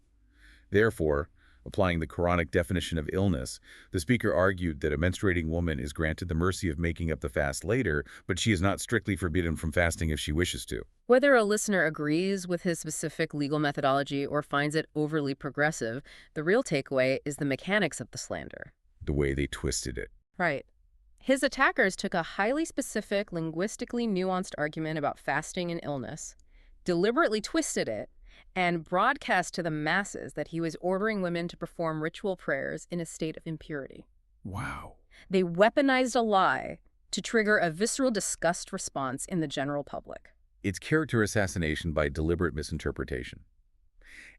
Therefore, Applying the Quranic definition of illness, the speaker argued that a menstruating woman is granted the mercy of making up the fast later, but she is not strictly forbidden from fasting if she wishes to. Whether a listener agrees with his specific legal methodology or finds it overly progressive, the real takeaway is the mechanics of the slander. The way they twisted it. Right. His attackers took a highly specific, linguistically nuanced argument about fasting and illness, deliberately twisted it, and broadcast to the masses that he was ordering women to perform ritual prayers in a state of impurity. Wow. They weaponized a lie to trigger a visceral disgust response in the general public. It's character assassination by deliberate misinterpretation.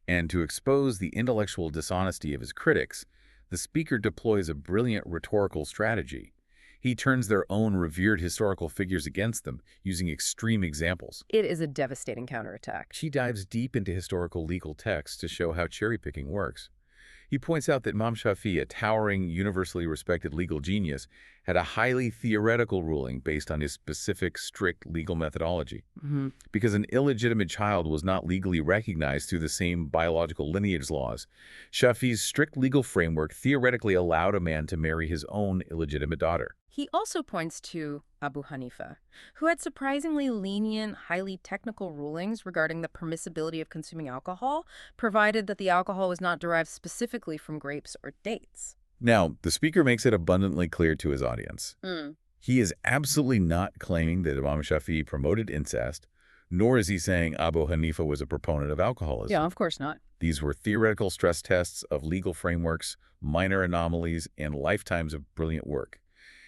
And to expose the intellectual dishonesty of his critics, the speaker deploys a brilliant rhetorical strategy. He turns their own revered historical figures against them, using extreme examples. It is a devastating counterattack. She dives deep into historical legal texts to show how cherry-picking works. He points out that Imam Shafi'i, a towering, universally respected legal genius, had a highly theoretical ruling based on his specific, strict legal methodology. Because an illegitimate child was not legally recognized through the same biological lineage laws, Shafi'i's strict legal framework theoretically allowed a man to marry his own illegitimate daughter. He also points to Abu Hanifa, who had surprisingly lenient, highly technical rulings regarding the permissibility of consuming alcohol, provided that the alcohol was not derived specifically from grapes or dates. Now, the speaker makes it abundantly clear to his audience. He is absolutely not claiming that Imam Shafi'i promoted incest, nor is he saying Abu Hanifa was a proponent of alcoholism. Yeah, of course not. These were theoretical stress tests of legal frameworks, minor anomalies, and lifetimes of brilliant work.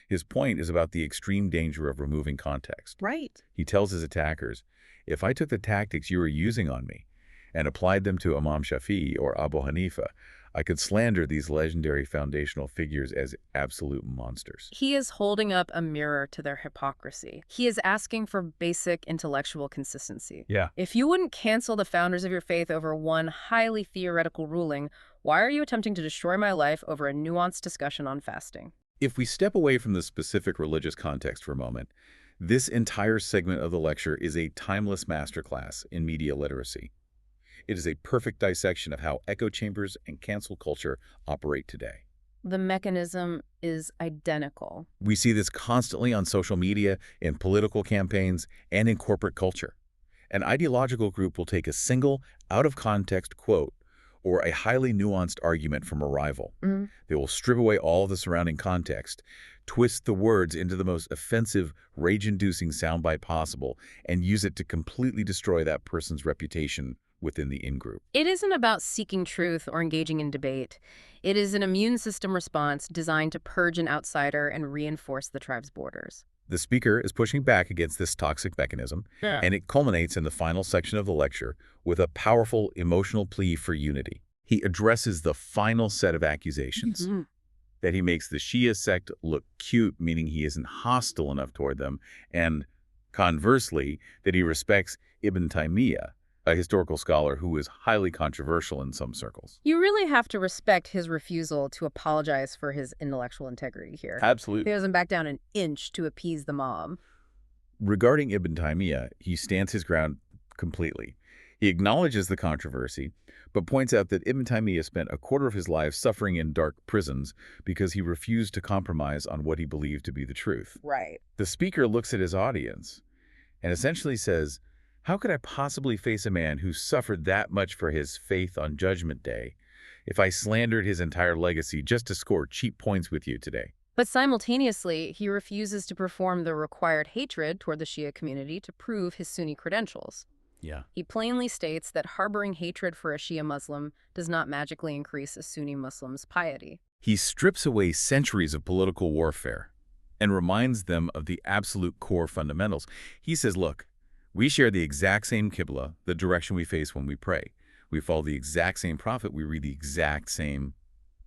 His point is about the extreme danger of removing context. Right. He tells his attackers, if I took the tactics you were using on me and applied them to Imam Shafi'i or Abu Hanifa, I could slander these legendary foundational figures as absolute monsters. He is holding up a mirror to their hypocrisy. He is asking for basic intellectual consistency. Yeah. If you wouldn't cancel the founders of your faith over one highly theoretical ruling, why are you attempting to destroy my life over a nuanced discussion on fasting? If we step away from the specific religious context for a moment, this entire segment of the lecture is a timeless masterclass in media literacy. It is a perfect dissection of how echo chambers and cancel culture operate today. The mechanism is identical. We see this constantly on social media, in political campaigns, and in corporate culture. An ideological group will take a single, out-of-context quote or a highly nuanced argument from a rival. They will strip away all of the surrounding context, twist the words into the most offensive, rage-inducing soundbite possible, and use it to completely destroy that person's reputation within the in-group. It isn't about seeking truth or engaging in debate. It is an immune system response designed to purge an outsider and reinforce the tribe's borders. The speaker is pushing back against this toxic mechanism, and it culminates in the final section of the lecture with a powerful emotional plea for unity. He addresses the final set of accusations. That he makes the Shia sect look cute, meaning he isn't hostile enough toward them, and conversely, that he respects Ibn Taymiyyah, a historical scholar who is highly controversial in some circles. You really have to respect his refusal to apologize for his intellectual integrity here. Absolutely. He doesn't back down an inch to appease the mob. Regarding Ibn Taymiyyah, he stands his ground completely. He acknowledges the controversy, but points out that Ibn Taymiyyah spent a quarter of his life suffering in dark prisons because he refused to compromise on what he believed to be the truth. Right. The speaker looks at his audience and essentially says, how could I possibly face a man who suffered that much for his faith on Judgment Day if I slandered his entire legacy just to score cheap points with you today? But simultaneously, he refuses to perform the required hatred toward the Shia community to prove his Sunni credentials. Yeah. He plainly states that harboring hatred for a Shia Muslim does not magically increase a Sunni Muslim's piety. He strips away centuries of political warfare and reminds them of the absolute core fundamentals. He says, look, we share the exact same Qibla, the direction we face when we pray. We follow the exact same prophet. We read the exact same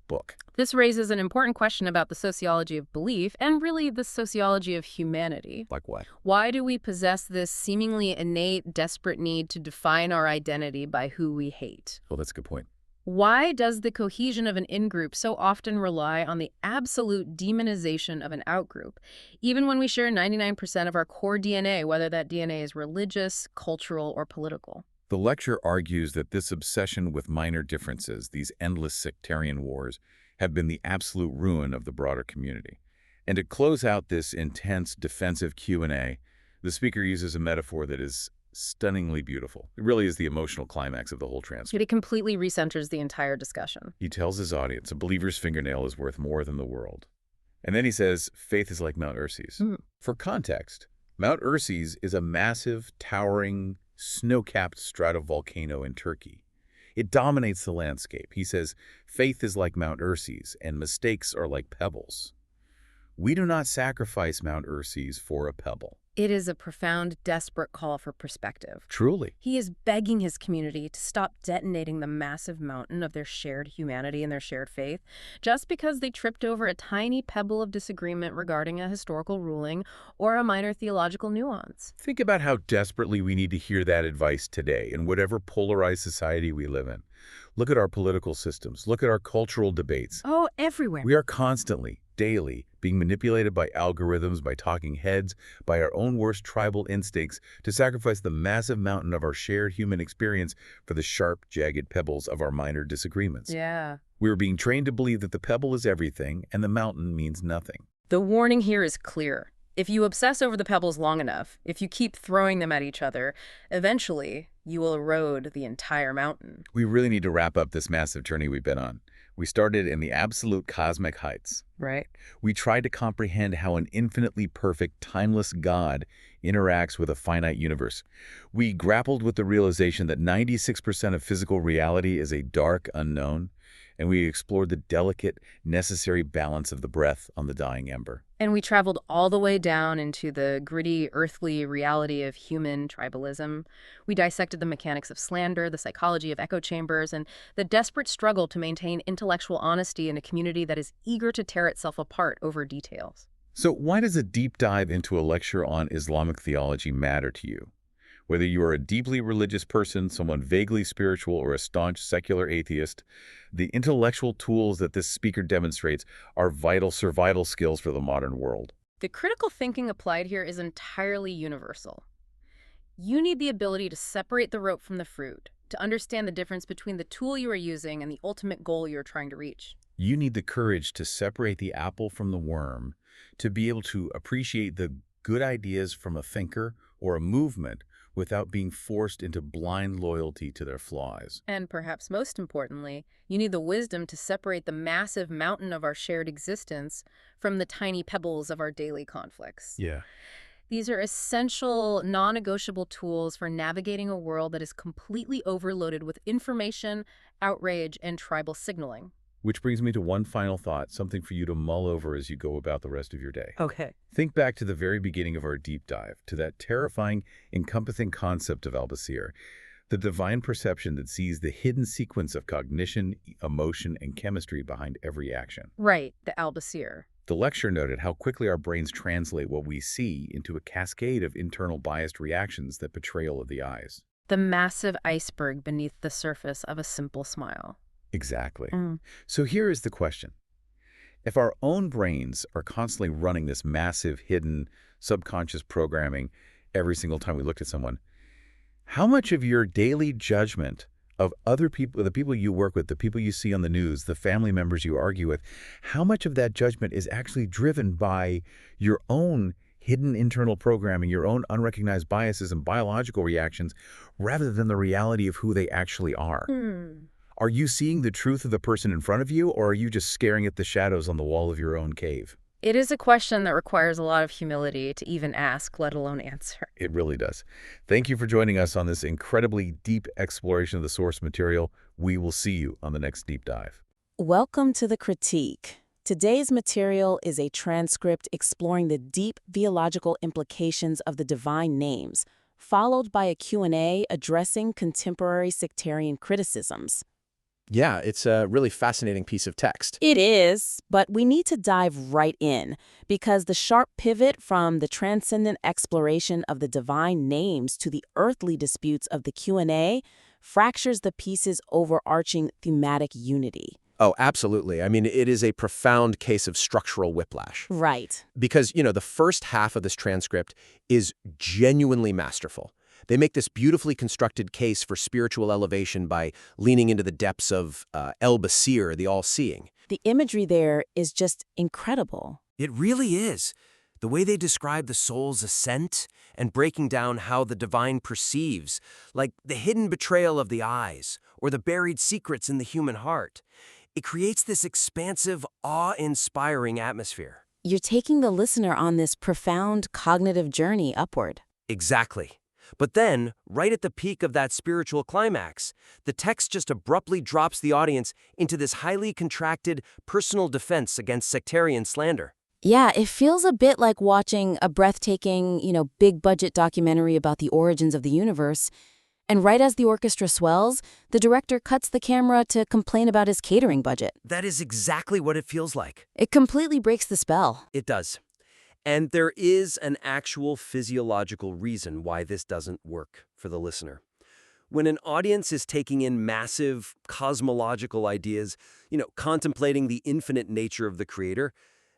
book. This raises an important question about the sociology of belief and really the sociology of humanity. Like what? Why do we possess this seemingly innate, desperate need to define our identity by who we hate? Well, that's a good point. Why does the cohesion of an in-group so often rely on the absolute demonization of an out-group, even when we share 99% of our core DNA, whether that DNA is religious, cultural, or political? The lecture argues that this obsession with minor differences, these endless sectarian wars, have been the absolute ruin of the broader community. And to close out this intense defensive Q&A, the speaker uses a metaphor that is stunningly beautiful. It really is the emotional climax of the whole transcript. It completely recenters the entire discussion. He tells his audience a believer's fingernail is worth more than the world. And then he says, faith is like Mount Urses. For context, Mount Urses is a massive, towering, snow-capped stratovolcano in Turkey. It dominates the landscape. He says, faith is like Mount Urses, and mistakes are like pebbles. We do not sacrifice Mount Urses for a pebble. It is a profound, desperate call for perspective. Truly. He is begging his community to stop detonating the massive mountain of their shared humanity and their shared faith just because they tripped over a tiny pebble of disagreement regarding a historical ruling or a minor theological nuance. Think about how desperately we need to hear that advice today in whatever polarized society we live in. Look at our political systems. Look at our cultural debates. Oh, everywhere. We are constantly, daily, being manipulated by algorithms, by talking heads, by our own worst tribal instincts to sacrifice the massive mountain of our shared human experience for the sharp, jagged pebbles of our minor disagreements. Yeah. We are being trained to believe that the pebble is everything and the mountain means nothing. The warning here is clear. If you obsess over the pebbles long enough, if you keep throwing them at each other, eventually you will erode the entire mountain. We really need to wrap up this massive journey we've been on. We started in the absolute cosmic heights. Right. We tried to comprehend how an infinitely perfect, timeless God interacts with a finite universe. We grappled with the realization that 96% of physical reality is a dark unknown, and we explored the delicate, necessary balance of the breath on the dying ember. And we traveled all the way down into the gritty, earthly reality of human tribalism. We dissected the mechanics of slander, the psychology of echo chambers, and the desperate struggle to maintain intellectual honesty in a community that is eager to tear itself apart over details. So why does a deep dive into a lecture on Islamic theology matter to you? Whether you are a deeply religious person, someone vaguely spiritual, or a staunch secular atheist, the intellectual tools that this speaker demonstrates are vital survival skills for the modern world. The critical thinking applied here is entirely universal. You need the ability to separate the rope from the fruit, to understand the difference between the tool you are using and the ultimate goal you're trying to reach. You need the courage to separate the apple from the worm, to be able to appreciate the good ideas from a thinker or a movement without being forced into blind loyalty to their flaws. And perhaps most importantly, you need the wisdom to separate the massive mountain of our shared existence from the tiny pebbles of our daily conflicts. Yeah. These are essential, non-negotiable tools for navigating a world that is completely overloaded with information, outrage, and tribal signaling. Which brings me to one final thought, something for you to mull over as you go about the rest of your day. Okay. Think back to the very beginning of our deep dive, to that terrifying, encompassing concept of al-Basir, the divine perception that sees the hidden sequence of cognition, emotion, and chemistry behind every action. Right, the al-Basir. The lecture noted how quickly our brains translate what we see into a cascade of internal biased reactions that betrayal of the eyes. The massive iceberg beneath the surface of a simple smile. Exactly. So here is the question. If our own brains are constantly running this massive, hidden, subconscious programming every single time we look at someone, how much of your daily judgment of other people, the people you work with, the people you see on the news, the family members you argue with, how much of that judgment is actually driven by your own hidden internal programming, your own unrecognized biases and biological reactions, rather than the reality of who they actually are? Are you seeing the truth of the person in front of you, or are you just staring at the shadows on the wall of your own cave? It is a question that requires a lot of humility to even ask, let alone answer. It really does. Thank you for joining us on this incredibly deep exploration of the source material. We will see you on the next deep dive. Welcome to The Critique. Today's material is a transcript exploring the deep theological implications of the divine names, followed by a Q&A addressing contemporary sectarian criticisms. Yeah, it's a really fascinating piece of text. It is, but we need to dive right in, because the sharp pivot from the transcendent exploration of the divine names to the earthly disputes of the Q&A fractures the piece's overarching thematic unity. Oh, absolutely. I mean, it is a profound case of structural whiplash. Right. Because, the first half of this transcript is genuinely masterful. They make this beautifully constructed case for spiritual elevation by leaning into the depths of El-Basir, the all-seeing. The imagery there is just incredible. It really is. The way they describe the soul's ascent and breaking down how the divine perceives, like the hidden betrayal of the eyes or the buried secrets in the human heart. It creates this expansive, awe-inspiring atmosphere. You're taking the listener on this profound cognitive journey upward. Exactly. But then, right at the peak of that spiritual climax, the text just abruptly drops the audience into this highly contracted personal defense against sectarian slander. Yeah, it feels a bit like watching a breathtaking, big-budget documentary about the origins of the universe. And right as the orchestra swells, the director cuts the camera to complain about his catering budget. That is exactly what it feels like. It completely breaks the spell. It does. And there is an actual physiological reason why this doesn't work for the listener. When an audience is taking in massive cosmological ideas, contemplating the infinite nature of the creator,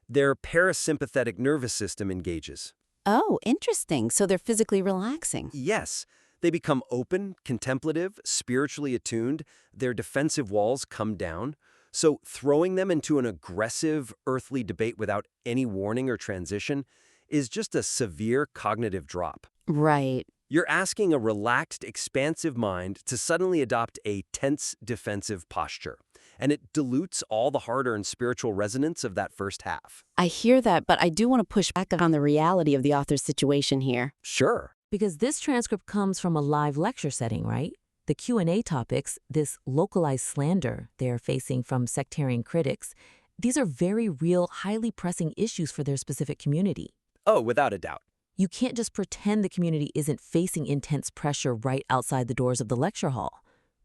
their parasympathetic nervous system engages. Oh, interesting. So they're physically relaxing. Yes. They become open, contemplative, spiritually attuned. Their defensive walls come down. So throwing them into an aggressive, earthly debate without any warning or transition is just a severe cognitive drop. Right. You're asking a relaxed, expansive mind to suddenly adopt a tense, defensive posture. And it dilutes all the hard-earned spiritual resonance of that first half. I hear that, but I do want to push back on the reality of the author's situation here. Sure. Because this transcript comes from a live lecture setting, right? The Q&A topics, this localized slander they're facing from sectarian critics, these are very real, highly pressing issues for their specific community. Oh, without a doubt. You can't just pretend the community isn't facing intense pressure right outside the doors of the lecture hall.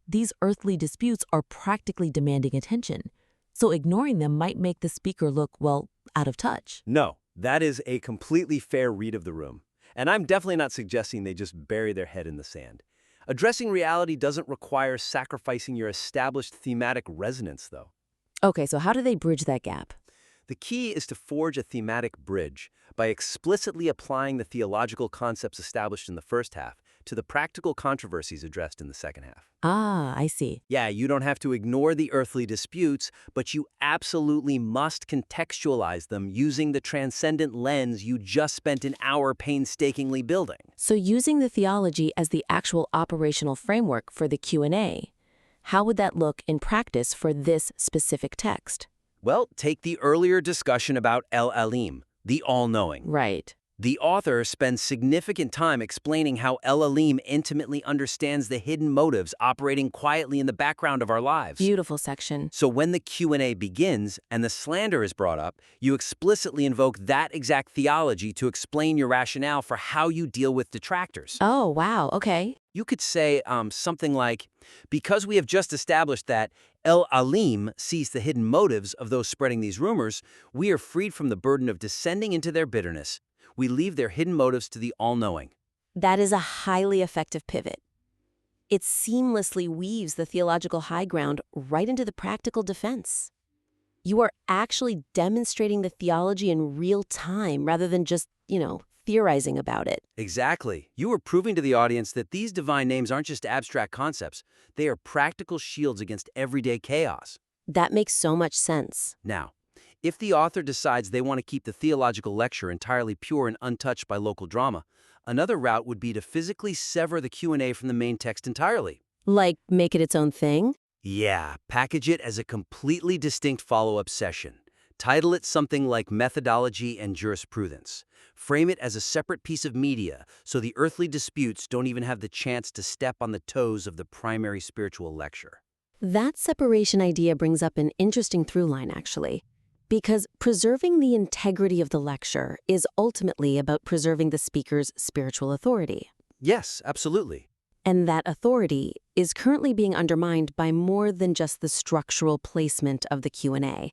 These earthly disputes are practically demanding attention, so ignoring them might make the speaker look, well, out of touch. No, that is a completely fair read of the room. And I'm definitely not suggesting they just bury their head in the sand. Addressing reality doesn't require sacrificing your established thematic resonance, though. Okay, so how do they bridge that gap? The key is to forge a thematic bridge by explicitly applying the theological concepts established in the first half to the practical controversies addressed in the second half. Ah, I see. Yeah, you don't have to ignore the earthly disputes, but you absolutely must contextualize them using the transcendent lens you just spent an hour painstakingly building. So using the theology as the actual operational framework for the Q&A, how would that look in practice for this specific text? Well, take the earlier discussion about El-Alim, the all-knowing. Right. The author spends significant time explaining how El-Alim intimately understands the hidden motives operating quietly in the background of our lives. Beautiful section. So when the Q&A begins and the slander is brought up, you explicitly invoke that exact theology to explain your rationale for how you deal with detractors. Oh, wow, okay. You could say something like, because we have just established that El-Alim sees the hidden motives of those spreading these rumors, we are freed from the burden of descending into their bitterness. We leave their hidden motives to the all-knowing. That is a highly effective pivot. It seamlessly weaves the theological high ground right into the practical defense. You are actually demonstrating the theology in real time rather than just, theorizing about it. Exactly. You are proving to the audience that these divine names aren't just abstract concepts. They are practical shields against everyday chaos. That makes so much sense. Now, if the author decides they want to keep the theological lecture entirely pure and untouched by local drama, another route would be to physically sever the Q&A from the main text entirely. Like, make it its own thing? Yeah, package it as a completely distinct follow-up session. Title it something like Methodology and Jurisprudence. Frame it as a separate piece of media so the earthly disputes don't even have the chance to step on the toes of the primary spiritual lecture. That separation idea brings up an interesting through line, actually. Because preserving the integrity of the lecture is ultimately about preserving the speaker's spiritual authority. Yes, absolutely. And that authority is currently being undermined by more than just the structural placement of the Q&A.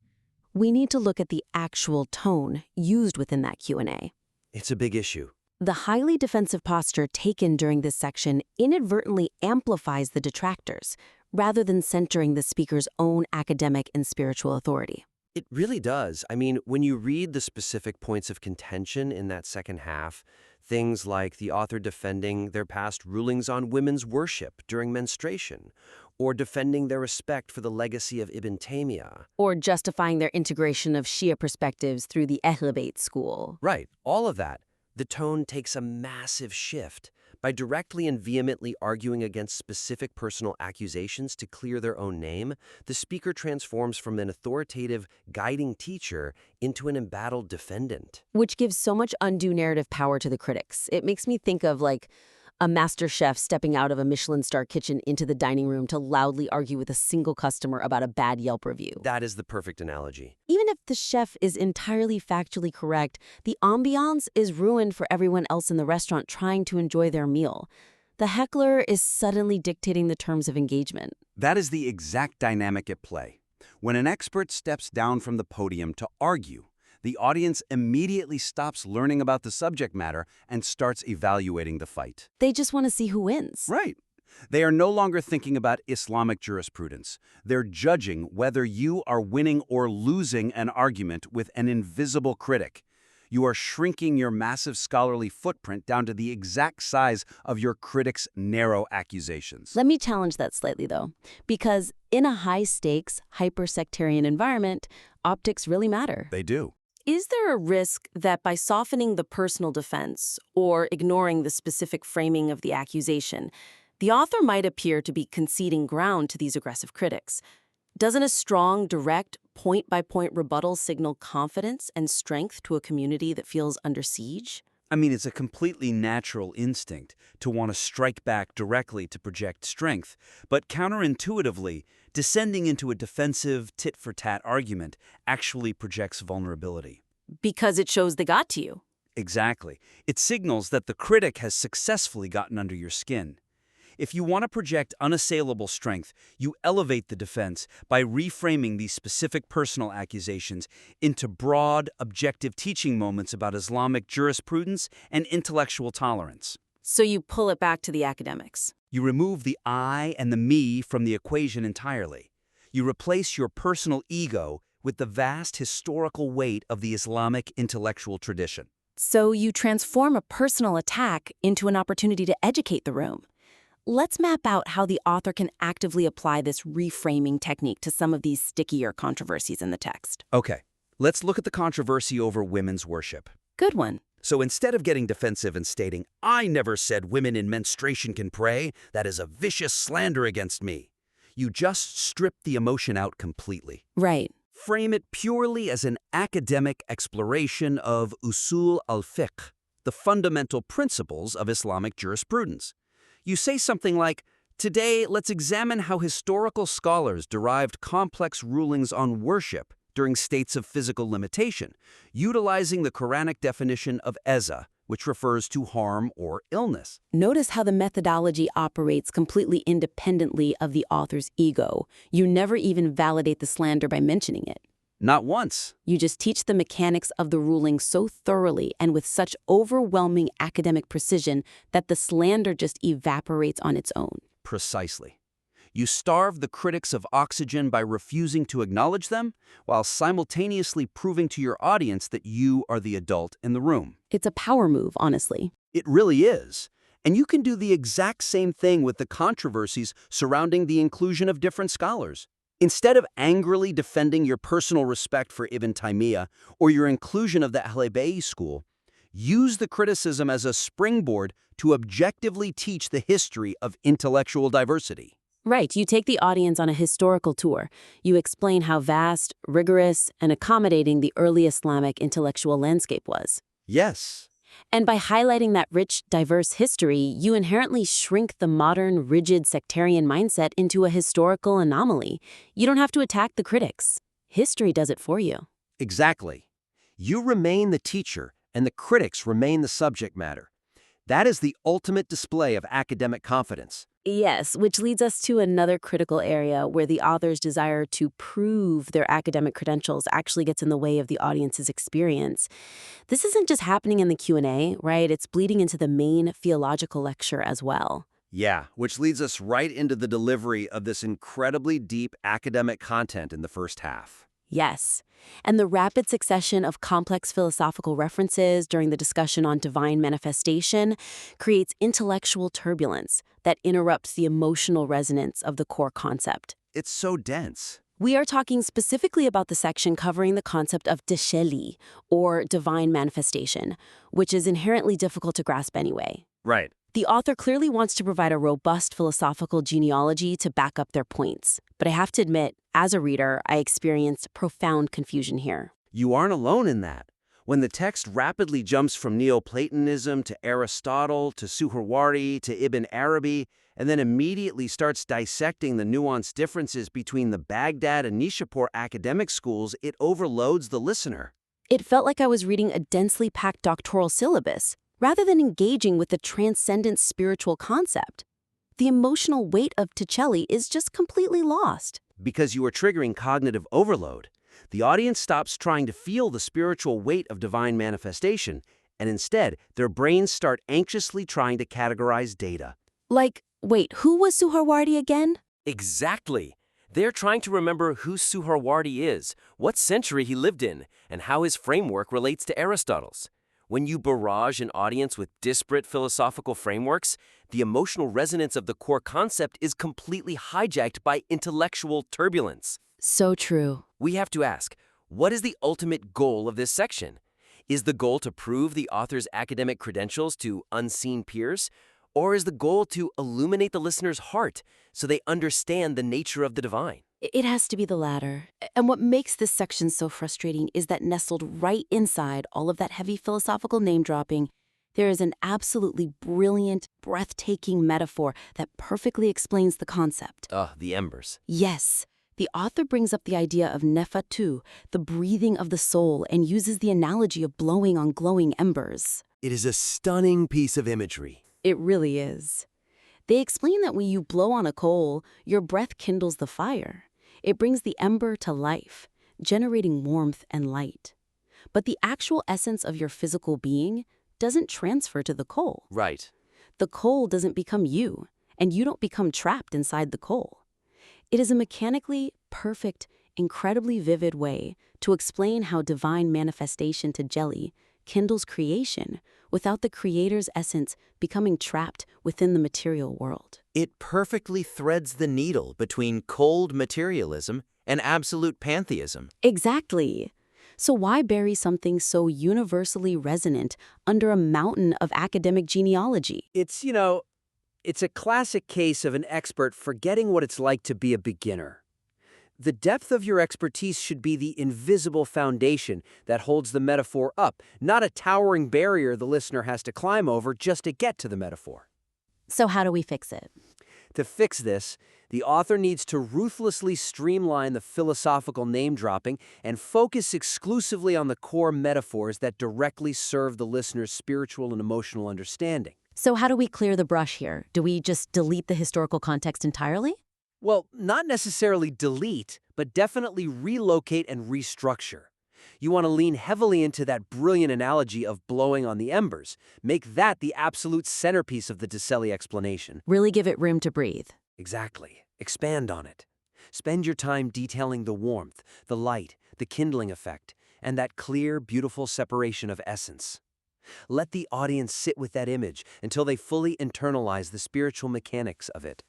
We need to look at the actual tone used within that Q&A. It's a big issue. The highly defensive posture taken during this section inadvertently amplifies the detractors, rather than centering the speaker's own academic and spiritual authority. It really does. I mean, when you read the specific points of contention in that second half, things like the author defending their past rulings on women's worship during menstruation, or defending their respect for the legacy of Ibn Taymiyyah. Or justifying their integration of Shia perspectives through the Ahl-Bayt school. Right, all of that. The tone takes a massive shift. By directly and vehemently arguing against specific personal accusations to clear their own name, the speaker transforms from an authoritative, guiding teacher into an embattled defendant. Which gives so much undue narrative power to the critics. It makes me think of, like, a master chef stepping out of a Michelin-star kitchen into the dining room to loudly argue with a single customer about a bad Yelp review. That is the perfect analogy. Even if the chef is entirely factually correct, the ambiance is ruined for everyone else in the restaurant trying to enjoy their meal. The heckler is suddenly dictating the terms of engagement. That is the exact dynamic at play. When an expert steps down from the podium to argue, the audience immediately stops learning about the subject matter and starts evaluating the fight. They just want to see who wins. Right. They are no longer thinking about Islamic jurisprudence. They're judging whether you are winning or losing an argument with an invisible critic. You are shrinking your massive scholarly footprint down to the exact size of your critic's narrow accusations. Let me challenge that slightly, though, because in a high-stakes, hyper-sectarian environment, optics really matter. They do. Is there a risk that by softening the personal defense or ignoring the specific framing of the accusation, the author might appear to be conceding ground to these aggressive critics? Doesn't a strong, direct, point-by-point rebuttal signal confidence and strength to a community that feels under siege? I mean, it's a completely natural instinct to want to strike back directly to project strength, but counterintuitively, descending into a defensive, tit-for-tat argument actually projects vulnerability. Because it shows they got to you. Exactly. It signals that the critic has successfully gotten under your skin. If you want to project unassailable strength, you elevate the defense by reframing these specific personal accusations into broad, objective teaching moments about Islamic jurisprudence and intellectual tolerance. So you pull it back to the academics. You remove the I and the me from the equation entirely. You replace your personal ego with the vast historical weight of the Islamic intellectual tradition. So you transform a personal attack into an opportunity to educate the room. Let's map out how the author can actively apply this reframing technique to some of these stickier controversies in the text. Okay, let's look at the controversy over women's worship. Good one. So instead of getting defensive and stating, "I never said women in menstruation can pray, that is a vicious slander against me," you just strip the emotion out completely. Right. Frame it purely as an academic exploration of usul al-fiqh, the fundamental principles of Islamic jurisprudence. You say something like, "Today, let's examine how historical scholars derived complex rulings on worship during states of physical limitation, utilizing the Quranic definition of eza, which refers to harm or illness." Notice how the methodology operates completely independently of the author's ego. You never even validate the slander by mentioning it. Not once. You just teach the mechanics of the ruling so thoroughly and with such overwhelming academic precision that the slander just evaporates on its own. Precisely. You starve the critics of oxygen by refusing to acknowledge them, while simultaneously proving to your audience that you are the adult in the room. It's a power move, honestly. It really is. And you can do the exact same thing with the controversies surrounding the inclusion of different scholars. Instead of angrily defending your personal respect for Ibn Taymiyyah or your inclusion of the Ahl-Bayt school, use the criticism as a springboard to objectively teach the history of intellectual diversity. Right, you take the audience on a historical tour. You explain how vast, rigorous, and accommodating the early Islamic intellectual landscape was. Yes. And by highlighting that rich, diverse history, you inherently shrink the modern, rigid sectarian mindset into a historical anomaly. You don't have to attack the critics. History does it for you. Exactly. You remain the teacher, and the critics remain the subject matter. That is the ultimate display of academic confidence. Yes, which leads us to another critical area where the author's desire to prove their academic credentials actually gets in the way of the audience's experience. This isn't just happening in the Q&A, right? It's bleeding into the main theological lecture as well. Yeah, which leads us right into the delivery of this incredibly deep academic content in the first half. Yes. And the rapid succession of complex philosophical references during the discussion on divine manifestation creates intellectual turbulence that interrupts the emotional resonance of the core concept. It's so dense. We are talking specifically about the section covering the concept of Decoding, or divine manifestation, which is inherently difficult to grasp anyway. Right. The author clearly wants to provide a robust philosophical genealogy to back up their points. But I have to admit, as a reader, I experienced profound confusion here. You aren't alone in that. When the text rapidly jumps from Neoplatonism to Aristotle to Suhrawardi to Ibn Arabi, and then immediately starts dissecting the nuanced differences between the Baghdad and Nishapur academic schools, it overloads the listener. It felt like I was reading a densely packed doctoral syllabus, rather than engaging with the transcendent spiritual concept. The emotional weight of Ticelli is just completely lost. Because you are triggering cognitive overload, the audience stops trying to feel the spiritual weight of divine manifestation, and instead, their brains start anxiously trying to categorize data. Like, wait, who was Suhrawardi again? Exactly. They're trying to remember who Suhrawardi is, what century he lived in, and how his framework relates to Aristotle's. When you barrage an audience with disparate philosophical frameworks, the emotional resonance of the core concept is completely hijacked by intellectual turbulence. So true. We have to ask, what is the ultimate goal of this section? Is the goal to prove the author's academic credentials to unseen peers? Or is the goal to illuminate the listener's heart so they understand the nature of the divine? It has to be the latter. And what makes this section so frustrating is that nestled right inside all of that heavy philosophical name-dropping, there is an absolutely brilliant, breathtaking metaphor that perfectly explains the concept. The embers. Yes. The author brings up the idea of nefatu, the breathing of the soul, and uses the analogy of blowing on glowing embers. It is a stunning piece of imagery. It really is. They explain that when you blow on a coal, your breath kindles the fire. It brings the ember to life, generating warmth and light. But the actual essence of your physical being doesn't transfer to the coal. Right. The coal doesn't become you, and you don't become trapped inside the coal. It is a mechanically perfect, incredibly vivid way to explain how divine manifestation to jelly kindles creation without the creator's essence becoming trapped within the material world. It perfectly threads the needle between cold materialism and absolute pantheism. Exactly. So why bury something so universally resonant under a mountain of academic genealogy? It's a classic case of an expert forgetting what it's like to be a beginner. The depth of your expertise should be the invisible foundation that holds the metaphor up, not a towering barrier the listener has to climb over just to get to the metaphor. So how do we fix it? To fix this, the author needs to ruthlessly streamline the philosophical name-dropping and focus exclusively on the core metaphors that directly serve the listener's spiritual and emotional understanding. So how do we clear the brush here? Do we just delete the historical context entirely? Well, not necessarily delete, but definitely relocate and restructure. You want to lean heavily into that brilliant analogy of blowing on the embers. Make that the absolute centerpiece of the Ticelli explanation. Really give it room to breathe. Exactly. Expand on it. Spend your time detailing the warmth, the light, the kindling effect, and that clear, beautiful separation of essence. Let the audience sit with that image until they fully internalize the spiritual mechanics of it.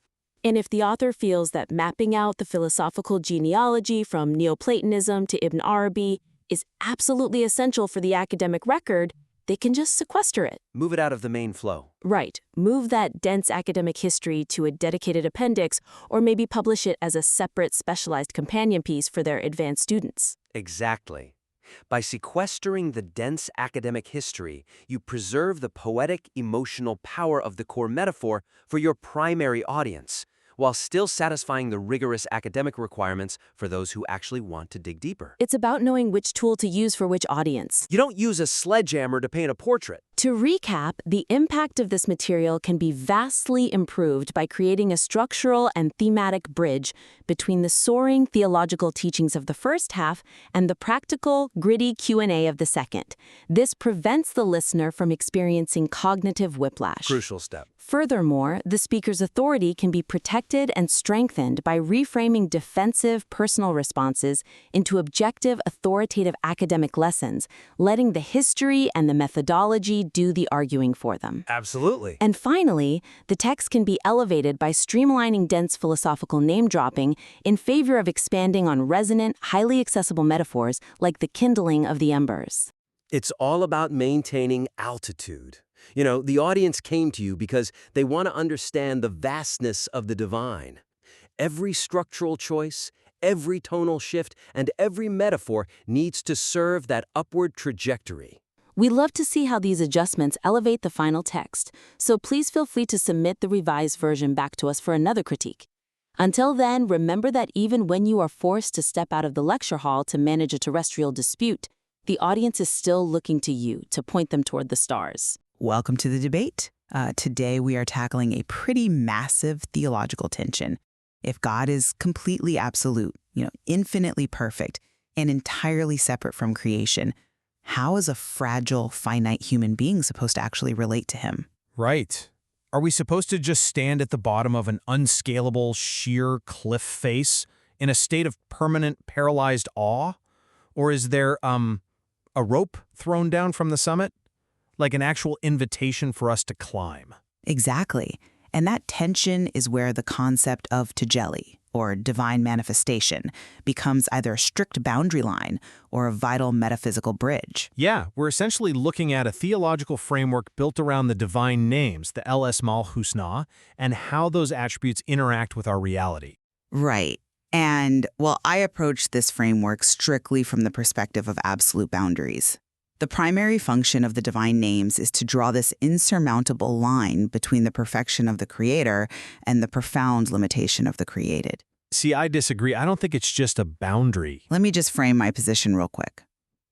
And if the author feels that mapping out the philosophical genealogy from Neoplatonism to Ibn Arabi is absolutely essential for the academic record, they can just sequester it. Move it out of the main flow. Right. Move that dense academic history to a dedicated appendix, or maybe publish it as a separate specialized companion piece for their advanced students. Exactly. By sequestering the dense academic history, you preserve the poetic, emotional power of the core metaphor for your primary audience, while still satisfying the rigorous academic requirements for those who actually want to dig deeper. It's about knowing which tool to use for which audience. You don't use a sledgehammer to paint a portrait. To recap, the impact of this material can be vastly improved by creating a structural and thematic bridge between the soaring theological teachings of the first half and the practical, gritty Q&A of the second. This prevents the listener from experiencing cognitive whiplash. Crucial step. Furthermore, the speaker's authority can be protected and strengthened by reframing defensive personal responses into objective, authoritative academic lessons, letting the history and the methodology do the arguing for them. Absolutely. And finally, the text can be elevated by streamlining dense philosophical name-dropping in favor of expanding on resonant, highly accessible metaphors like the kindling of the embers. It's all about maintaining altitude. You know, the audience came to you because they want to understand the vastness of the divine. Every structural choice, every tonal shift, and every metaphor needs to serve that upward trajectory. We love to see how these adjustments elevate the final text, so please feel free to submit the revised version back to us for another critique. Until then, remember that even when you are forced to step out of the lecture hall to manage a terrestrial dispute, the audience is still looking to you to point them toward the stars. Welcome to the debate. Today we are tackling a pretty massive theological tension. If God is completely absolute, infinitely perfect, and entirely separate from creation, how is a fragile, finite human being supposed to actually relate to him? Right. Are we supposed to just stand at the bottom of an unscalable, sheer cliff face in a state of permanent, paralyzed awe? Or is there, a rope thrown down from the summit? Like an actual invitation for us to climb? Exactly. And that tension is where the concept of tajelli, or divine manifestation, becomes either a strict boundary line or a vital metaphysical bridge. Yeah, we're essentially looking at a theological framework built around the divine names, the Esmâ'ul Husna, and how those attributes interact with our reality. Right. And, well, I approach this framework strictly from the perspective of absolute boundaries. The primary function of the divine names is to draw this insurmountable line between the perfection of the Creator and the profound limitation of the created. See, I disagree. I don't think it's just a boundary. Let me just frame my position real quick.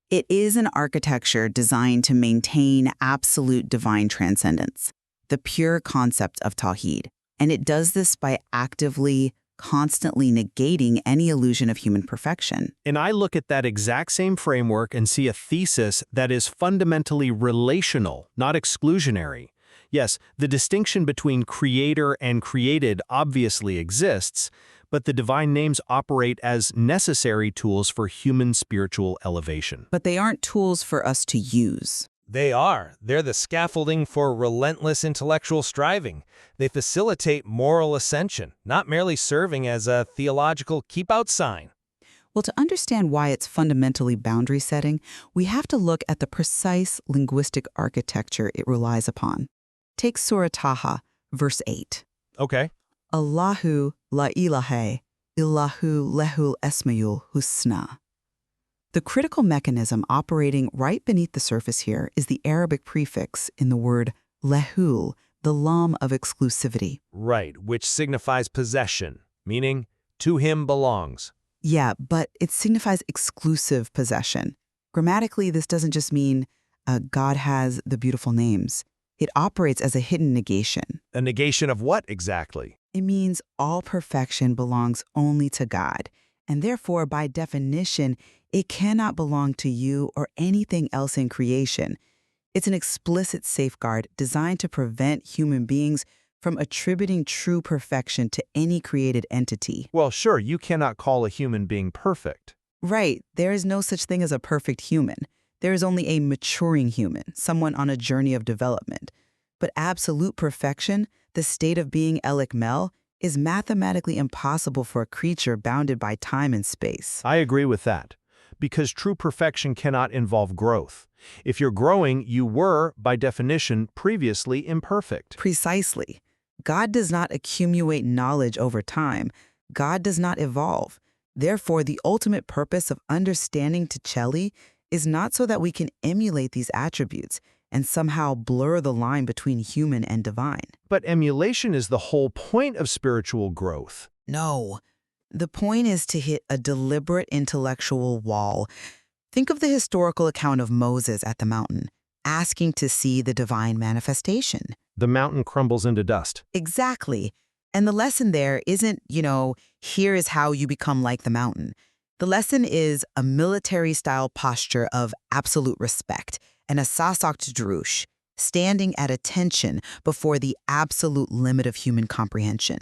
It is an architecture designed to maintain absolute divine transcendence, the pure concept of Tawhid. And it does this by actively, constantly negating any illusion of human perfection. And I look at that exact same framework and see a thesis that is fundamentally relational, not exclusionary. Yes, the distinction between creator and created obviously exists, but the divine names operate as necessary tools for human spiritual elevation. But they aren't tools for us to use. They are. They're the scaffolding for relentless intellectual striving. They facilitate moral ascension, not merely serving as a theological keep-out sign. Well, to understand why it's fundamentally boundary setting, we have to look at the precise linguistic architecture it relies upon. Take Surah Taha, verse 8. Okay. Allahu la ilaha illahu lehul Esmâu'l Husna. The critical mechanism operating right beneath the surface here is the Arabic prefix in the word lehul, the lam of exclusivity. Right, which signifies possession, meaning to him belongs. Yeah, but it signifies exclusive possession. Grammatically, this doesn't just mean God has the beautiful names. It operates as a hidden negation. A negation of what exactly? It means all perfection belongs only to God, and therefore, by definition, it cannot belong to you or anything else in creation. It's an explicit safeguard designed to prevent human beings from attributing true perfection to any created entity. Well, sure, you cannot call a human being perfect. Right. There is no such thing as a perfect human. There is only a maturing human, someone on a journey of development. But absolute perfection, the state of being Elik Mel, is mathematically impossible for a creature bounded by time and space. I agree with that, because true perfection cannot involve growth. If you're growing, you were, by definition, previously imperfect. Precisely. God does not accumulate knowledge over time. God does not evolve. Therefore, the ultimate purpose of understanding tajelli is not so that we can emulate these attributes and somehow blur the line between human and divine. But emulation is the whole point of spiritual growth. No. The point is to hit a deliberate intellectual wall. Think of the historical account of Moses at the mountain. asking to see the divine manifestation. The mountain crumbles into dust. Exactly. And the lesson there isn't, here is how you become like the mountain. The lesson is a military-style posture of absolute respect and a sasakt drush, standing at attention before the absolute limit of human comprehension.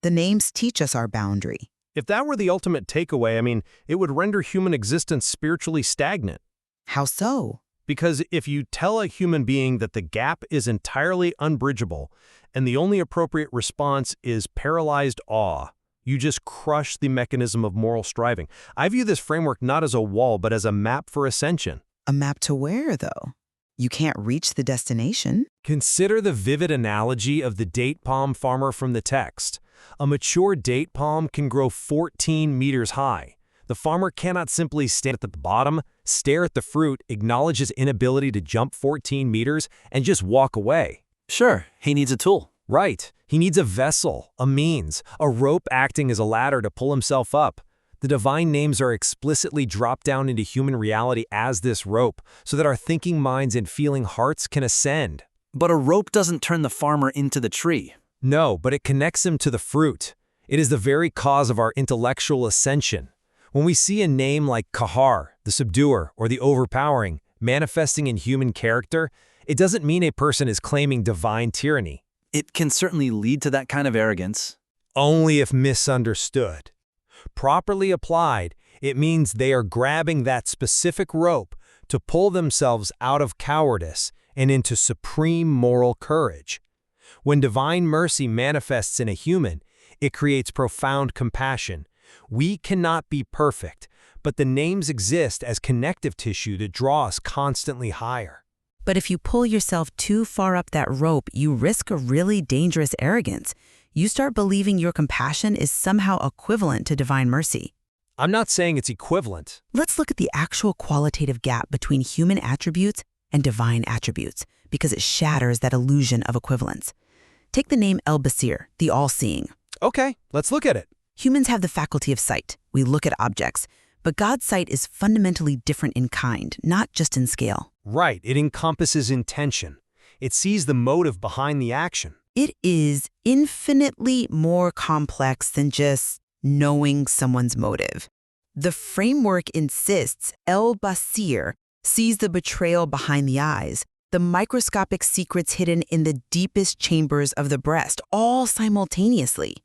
The names teach us our boundary. If that were the ultimate takeaway, it would render human existence spiritually stagnant. How so? Because if you tell a human being that the gap is entirely unbridgeable and the only appropriate response is paralyzed awe, you just crush the mechanism of moral striving. I view this framework not as a wall, but as a map for ascension. A map to where, though? You can't reach the destination. Consider the vivid analogy of the date palm farmer from the text. A mature date palm can grow 14 meters high. The farmer cannot simply stand at the bottom, stare at the fruit, acknowledge his inability to jump 14 meters, and just walk away. Sure, he needs a tool. Right. He needs a vessel, a means, a rope acting as a ladder to pull himself up. The divine names are explicitly dropped down into human reality as this rope, so that our thinking minds and feeling hearts can ascend. But a rope doesn't turn the farmer into the tree. No, but it connects him to the fruit. It is the very cause of our intellectual ascension. When we see a name like Kahar, the subduer, or the overpowering, manifesting in human character, it doesn't mean a person is claiming divine tyranny. It can certainly lead to that kind of arrogance. Only if misunderstood. Properly applied, it means they are grabbing that specific rope to pull themselves out of cowardice and into supreme moral courage. When divine mercy manifests in a human, it creates profound compassion. We cannot be perfect, but the names exist as connective tissue to draw us constantly higher. But if you pull yourself too far up that rope, you risk a really dangerous arrogance. You start believing your compassion is somehow equivalent to divine mercy. I'm not saying it's equivalent. Let's look at the actual qualitative gap between human attributes and divine attributes, because it shatters that illusion of equivalence. Take the name El-Basir, the all-seeing. Okay, let's look at it. Humans have the faculty of sight. We look at objects. But God's sight is fundamentally different in kind, not just in scale. Right, it encompasses intention. It sees the motive behind the action. It is infinitely more complex than just knowing someone's motive. The framework insists El-Basir sees the betrayal behind the eyes, the microscopic secrets hidden in the deepest chambers of the breast, all simultaneously.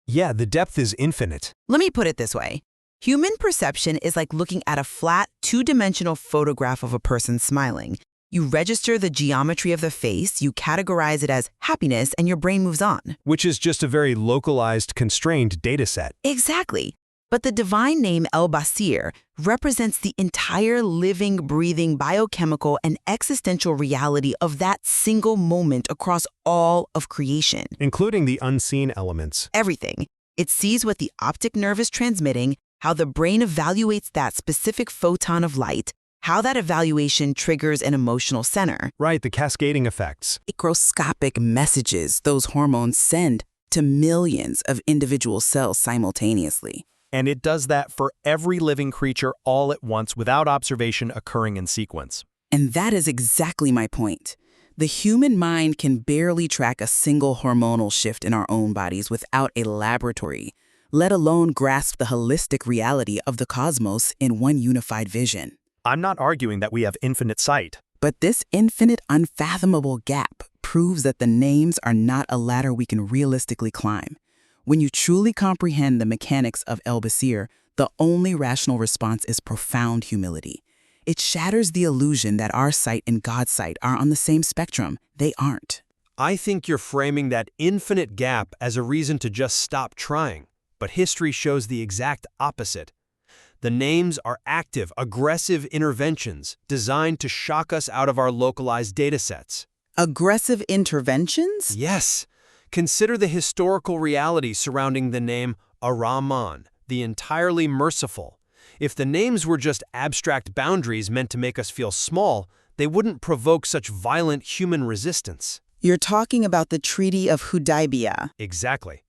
Yeah, the depth is infinite. Let me put it this way. Human perception is like looking at a flat, two-dimensional photograph of a person smiling. You register the geometry of the face, you categorize it as happiness, and your brain moves on. Which is just a very localized, constrained data set. Exactly. But the divine name El-Basir represents the entire living, breathing, biochemical, and existential reality of that single moment across all of creation. Including the unseen elements. Everything. It sees what the optic nerve is transmitting, how the brain evaluates that specific photon of light, how that evaluation triggers an emotional center. Right, the cascading effects. Microscopic messages those hormones send to millions of individual cells simultaneously. And it does that for every living creature all at once without observation occurring in sequence. And that is exactly my point. The human mind can barely track a single hormonal shift in our own bodies without a laboratory, let alone grasp the holistic reality of the cosmos in one unified vision. I'm not arguing that we have infinite sight. But this infinite, unfathomable gap proves that the names are not a ladder we can realistically climb. When you truly comprehend the mechanics of El-Basir, the only rational response is profound humility. It shatters the illusion that our sight and God's sight are on the same spectrum. They aren't. I think you're framing that infinite gap as a reason to just stop trying. But history shows the exact opposite. The names are active, aggressive interventions designed to shock us out of our localized datasets. Aggressive interventions? Yes. Consider the historical reality surrounding the name Ar-Rahman, the entirely merciful. If the names were just abstract boundaries meant to make us feel small, they wouldn't provoke such violent human resistance. You're talking about the Treaty of Hudaybiyah. Exactly.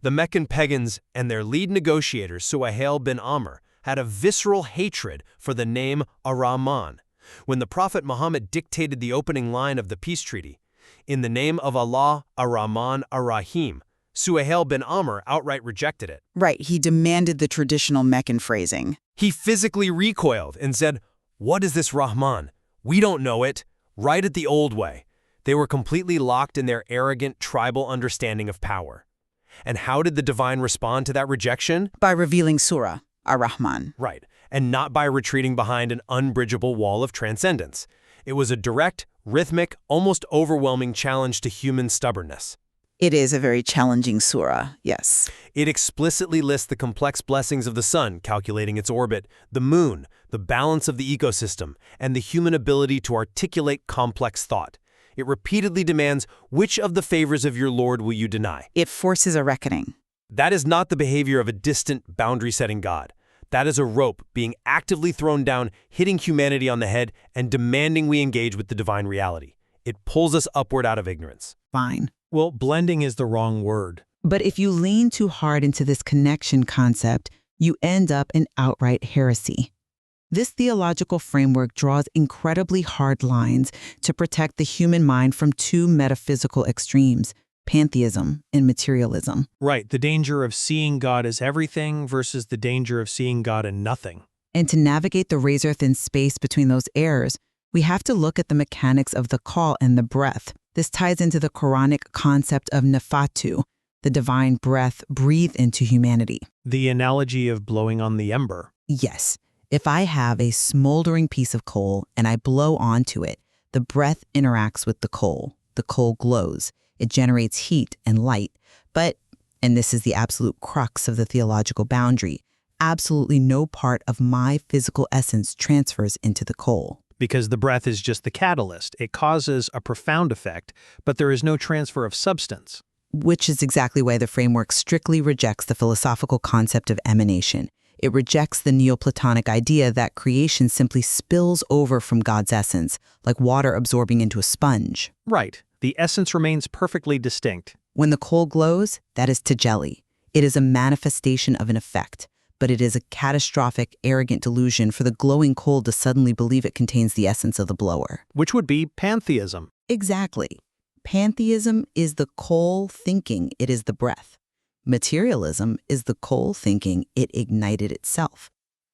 The Meccan pagans and their lead negotiator, Suhail bin Amr, had a visceral hatred for the name Ar-Rahman. When the Prophet Muhammad dictated the opening line of the peace treaty, "In the name of Allah, Ar-Rahman, Ar-Rahim," Suhail bin Amr outright rejected it. Right, he demanded the traditional Meccan phrasing. He physically recoiled and said, "What is this Rahman? We don't know it. Write it the old way." They were completely locked in their arrogant, tribal understanding of power. And how did the divine respond to that rejection? By revealing Surah, Ar-Rahman. Right, and not by retreating behind an unbridgeable wall of transcendence. It was a direct, rhythmic, almost overwhelming challenge to human stubbornness. It is a very challenging surah, yes. It explicitly lists the complex blessings of the sun, calculating its orbit, the moon, the balance of the ecosystem, and the human ability to articulate complex thought. It repeatedly demands, which of the favors of your Lord will you deny? It forces a reckoning. That is not the behavior of a distant, boundary-setting God. That is a rope being actively thrown down, hitting humanity on the head, and demanding we engage with the divine reality. It pulls us upward out of ignorance. Fine. Well, blending is the wrong word. But if you lean too hard into this connection concept, you end up in outright heresy. This theological framework draws incredibly hard lines to protect the human mind from two metaphysical extremes, pantheism and materialism. Right, the danger of seeing God as everything versus the danger of seeing God in nothing. And to navigate the razor-thin space between those errors, we have to look at the mechanics of the call and the breath. This ties into the Quranic concept of nafatu, the divine breath breathed into humanity. The analogy of blowing on the ember. Yes. If I have a smoldering piece of coal and I blow onto it, the breath interacts with the coal. The coal glows. It generates heat and light. But, and this is the absolute crux of the theological boundary, absolutely no part of my physical essence transfers into the coal. Because the breath is just the catalyst. It causes a profound effect, but there is no transfer of substance. Which is exactly why the framework strictly rejects the philosophical concept of emanation. It rejects the Neoplatonic idea that creation simply spills over from God's essence, like water absorbing into a sponge. Right. The essence remains perfectly distinct. When the coal glows, that is tajalli. It is a manifestation of an effect, but it is a catastrophic, arrogant delusion for the glowing coal to suddenly believe it contains the essence of the blower. Which would be pantheism. Exactly. Pantheism is the coal thinking it is the breath. Materialism is the coal thinking it ignited itself.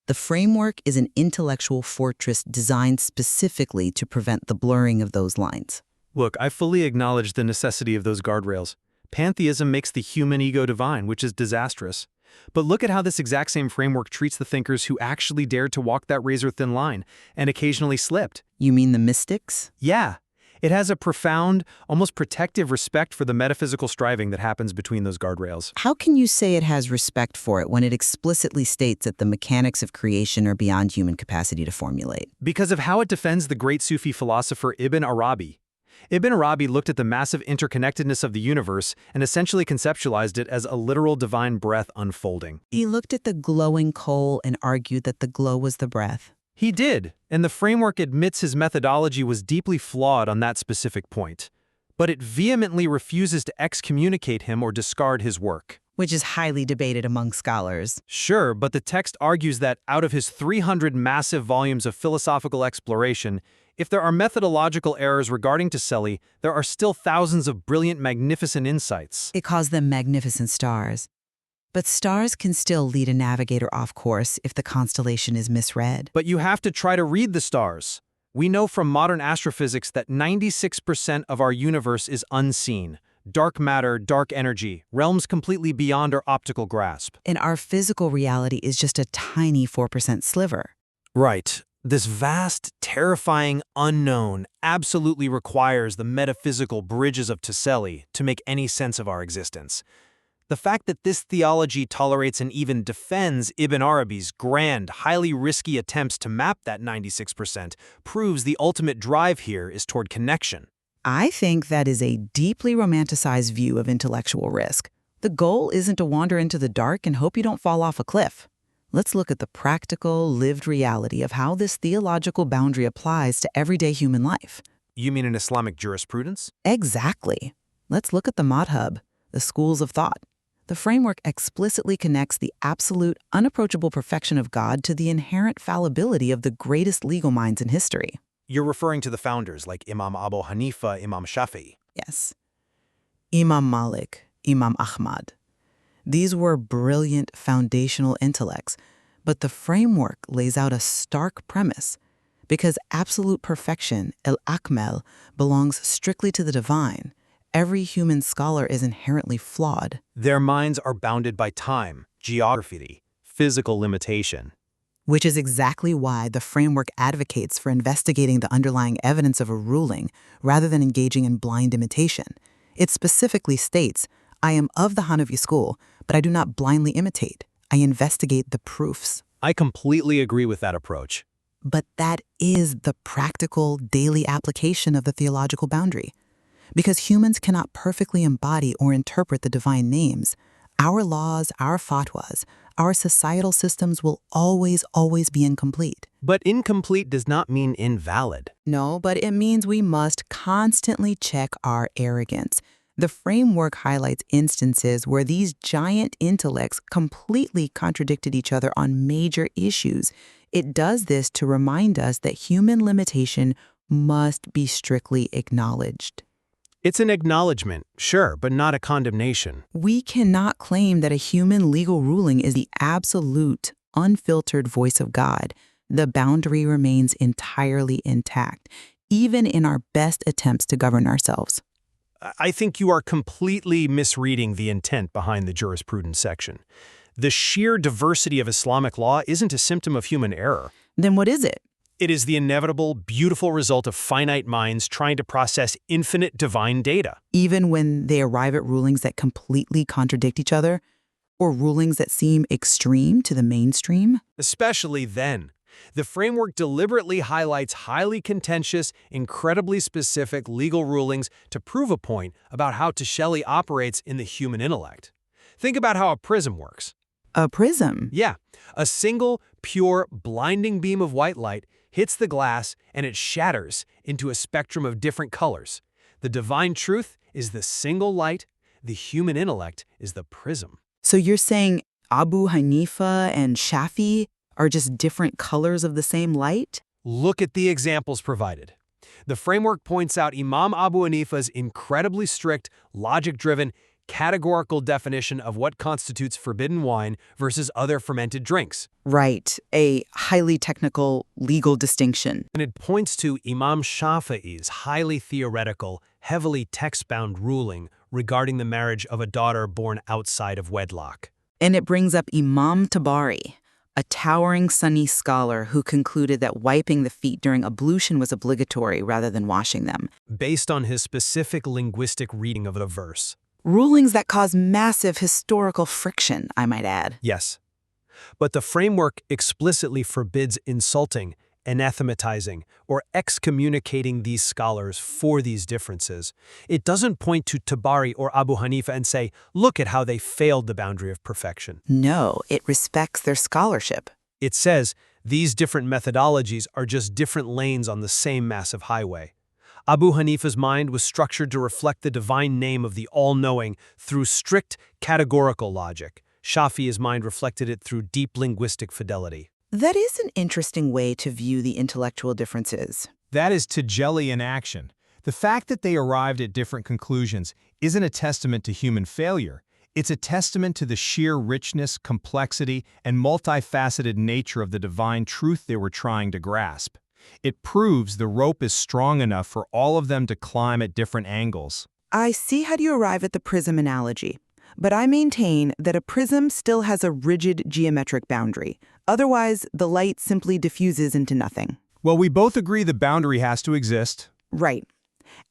The framework is an intellectual fortress designed specifically to prevent the blurring of those lines. Look, I fully acknowledge the necessity of those guardrails. Pantheism makes the human ego divine, which is disastrous. But look at how this exact same framework treats the thinkers who actually dared to walk that razor-thin line and occasionally slipped. You mean the mystics? Yeah. It has a profound, almost protective respect for the metaphysical striving that happens between those guardrails. How can you say it has respect for it when it explicitly states that the mechanics of creation are beyond human capacity to formulate? Because of how it defends the great Sufi philosopher Ibn Arabi. Ibn Arabi looked at the massive interconnectedness of the universe and essentially conceptualized it as a literal divine breath unfolding. He looked at the glowing coal and argued that the glow was the breath. He did, and the framework admits his methodology was deeply flawed on that specific point. But it vehemently refuses to excommunicate him or discard his work. Which is highly debated among scholars. Sure, but the text argues that out of his 300 massive volumes of philosophical exploration, if there are methodological errors regarding Taselli, there are still thousands of brilliant, magnificent insights. It calls them magnificent stars. But stars can still lead a navigator off course if the constellation is misread. But you have to try to read the stars. We know from modern astrophysics that 96% of our universe is unseen. Dark matter, dark energy, realms completely beyond our optical grasp. And our physical reality is just a tiny 4% sliver. Right. This vast, terrifying unknown absolutely requires the metaphysical bridges of Taselli to make any sense of our existence. The fact that this theology tolerates and even defends Ibn Arabi's grand, highly risky attempts to map that 96% proves the ultimate drive here is toward connection. I think that is a deeply romanticized view of intellectual risk. The goal isn't to wander into the dark and hope you don't fall off a cliff. Let's look at the practical, lived reality of how this theological boundary applies to everyday human life. You mean in Islamic jurisprudence? Exactly. Let's look at the madhab, the schools of thought. The framework explicitly connects the absolute, unapproachable perfection of God to the inherent fallibility of the greatest legal minds in history. You're referring to the founders like Imam Abu Hanifa, Imam Shafi'i. Yes. Imam Malik, Imam Ahmad. These were brilliant foundational intellects, but the framework lays out a stark premise. Because absolute perfection, el-akmal, belongs strictly to the divine, every human scholar is inherently flawed. Their minds are bounded by time, geography, physical limitation. Which is exactly why the framework advocates for investigating the underlying evidence of a ruling rather than engaging in blind imitation. It specifically states, I am of the Hanafi school, but I do not blindly imitate. I investigate the proofs. I completely agree with that approach. But that is the practical, daily application of the theological boundary. Because humans cannot perfectly embody or interpret the divine names, our laws, our fatwas, our societal systems will always be incomplete. But incomplete does not mean invalid. No, but it means we must constantly check our arrogance. The framework highlights instances where these giant intellects completely contradicted each other on major issues. It does this to remind us that human limitation must be strictly acknowledged. It's an acknowledgement, sure, but not a condemnation. We cannot claim that a human legal ruling is the absolute, unfiltered voice of God. The boundary remains entirely intact, even in our best attempts to govern ourselves. I think you are completely misreading the intent behind the jurisprudence section. The sheer diversity of Islamic law isn't a symptom of human error. Then what is it? It is the inevitable, beautiful result of finite minds trying to process infinite divine data. Even when they arrive at rulings that completely contradict each other, or rulings that seem extreme to the mainstream? Especially then. The framework deliberately highlights highly contentious, incredibly specific legal rulings to prove a point about how Tashelli operates in the human intellect. Think about how a prism works. A prism? Yeah. A single, pure, blinding beam of white light hits the glass and it shatters into a spectrum of different colors. The divine truth is the single light. The human intellect is the prism. So you're saying Abu Hanifa and Shafi are just different colors of the same light? Look at the examples provided. The framework points out Imam Abu Hanifa's incredibly strict, logic-driven, categorical definition of what constitutes forbidden wine versus other fermented drinks. Right, a highly technical legal distinction. And it points to Imam Shafi'i's highly theoretical, heavily text-bound ruling regarding the marriage of a daughter born outside of wedlock. And it brings up Imam Tabari, a towering Sunni scholar who concluded that wiping the feet during ablution was obligatory rather than washing them. Based on his specific linguistic reading of the verse. Rulings that cause massive historical friction, I might add. Yes. But the framework explicitly forbids insulting, anathematizing, or excommunicating these scholars for these differences. It doesn't point to Tabari or Abu Hanifa and say, look at how they failed the boundary of perfection. No, it respects their scholarship. It says these different methodologies are just different lanes on the same massive highway. Abu Hanifa's mind was structured to reflect the divine name of the all-knowing through strict categorical logic. Shafi'i's mind reflected it through deep linguistic fidelity. That is an interesting way to view the intellectual differences. That is Tajelli in action. The fact that they arrived at different conclusions isn't a testament to human failure. It's a testament to the sheer richness, complexity, and multifaceted nature of the divine truth they were trying to grasp. It proves the rope is strong enough for all of them to climb at different angles. I see how you arrive at the prism analogy, but I maintain that a prism still has a rigid geometric boundary. Otherwise, the light simply diffuses into nothing. Well, we both agree the boundary has to exist. Right.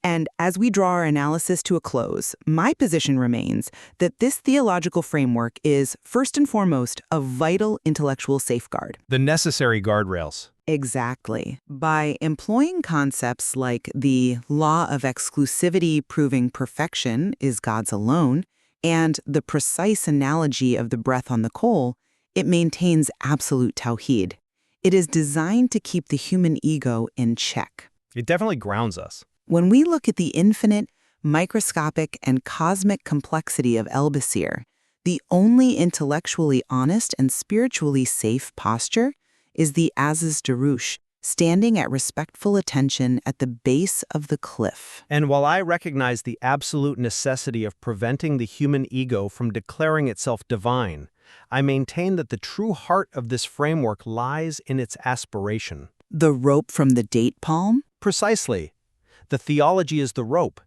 And as we draw our analysis to a close, my position remains that this theological framework is, first and foremost, a vital intellectual safeguard. The necessary guardrails. Exactly. By employing concepts like the law of exclusivity proving perfection is God's alone, and the precise analogy of the breath on the coal, it maintains absolute tawhid. It is designed to keep the human ego in check. It definitely grounds us. When we look at the infinite, microscopic, and cosmic complexity of El-Basir, The only intellectually honest and spiritually safe posture is the Aziz Darush, standing at respectful attention at the base of the cliff. And while I recognize the absolute necessity of preventing the human ego from declaring itself divine, I maintain that the true heart of this framework lies in its aspiration. The rope from the date palm? Precisely. The theology is the rope.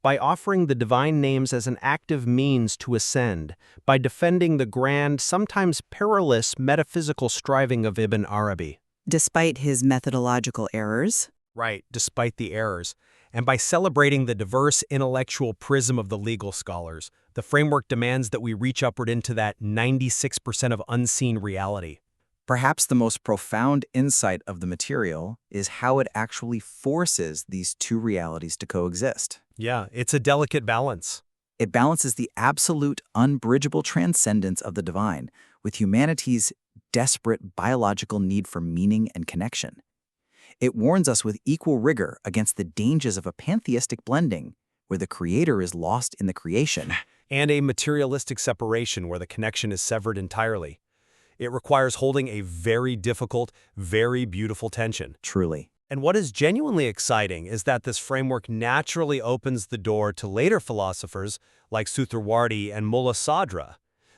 By offering the divine names as an active means to ascend, by defending the grand, sometimes perilous metaphysical striving of Ibn Arabi. Despite his methodological errors. Right, despite the errors. And by celebrating the diverse intellectual prism of the legal scholars, the framework demands that we reach upward into that 96% of unseen reality. Perhaps the most profound insight of the material is how it actually forces these two realities to coexist. Yeah, it's a delicate balance. It balances the absolute, unbridgeable transcendence of the divine with humanity's desperate biological need for meaning and connection. It warns us with equal rigor against the dangers of a pantheistic blending, where the creator is lost in the creation. And a materialistic separation where the connection is severed entirely. It requires holding a very difficult, very beautiful tension. Truly. And what is genuinely exciting is that this framework naturally opens the door to later philosophers like Suhrawardi and Mulla Sadra.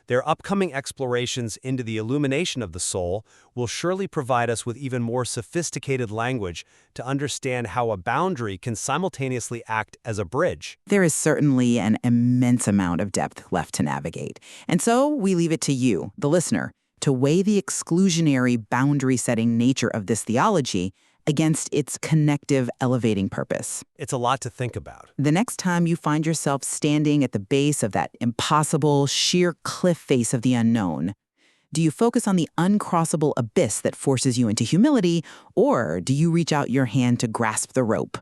Their upcoming explorations into the illumination of the soul will surely provide us with even more sophisticated language to understand how a boundary can simultaneously act as a bridge. There is certainly an immense amount of depth left to navigate. And so we leave it to you, the listener, to weigh the exclusionary, boundary-setting nature of this theology against its connective, elevating purpose. It's a lot to think about. The next time you find yourself standing at the base of that impossible, sheer cliff face of the unknown, do you focus on the uncrossable abyss that forces you into humility, or do you reach out your hand to grasp the rope?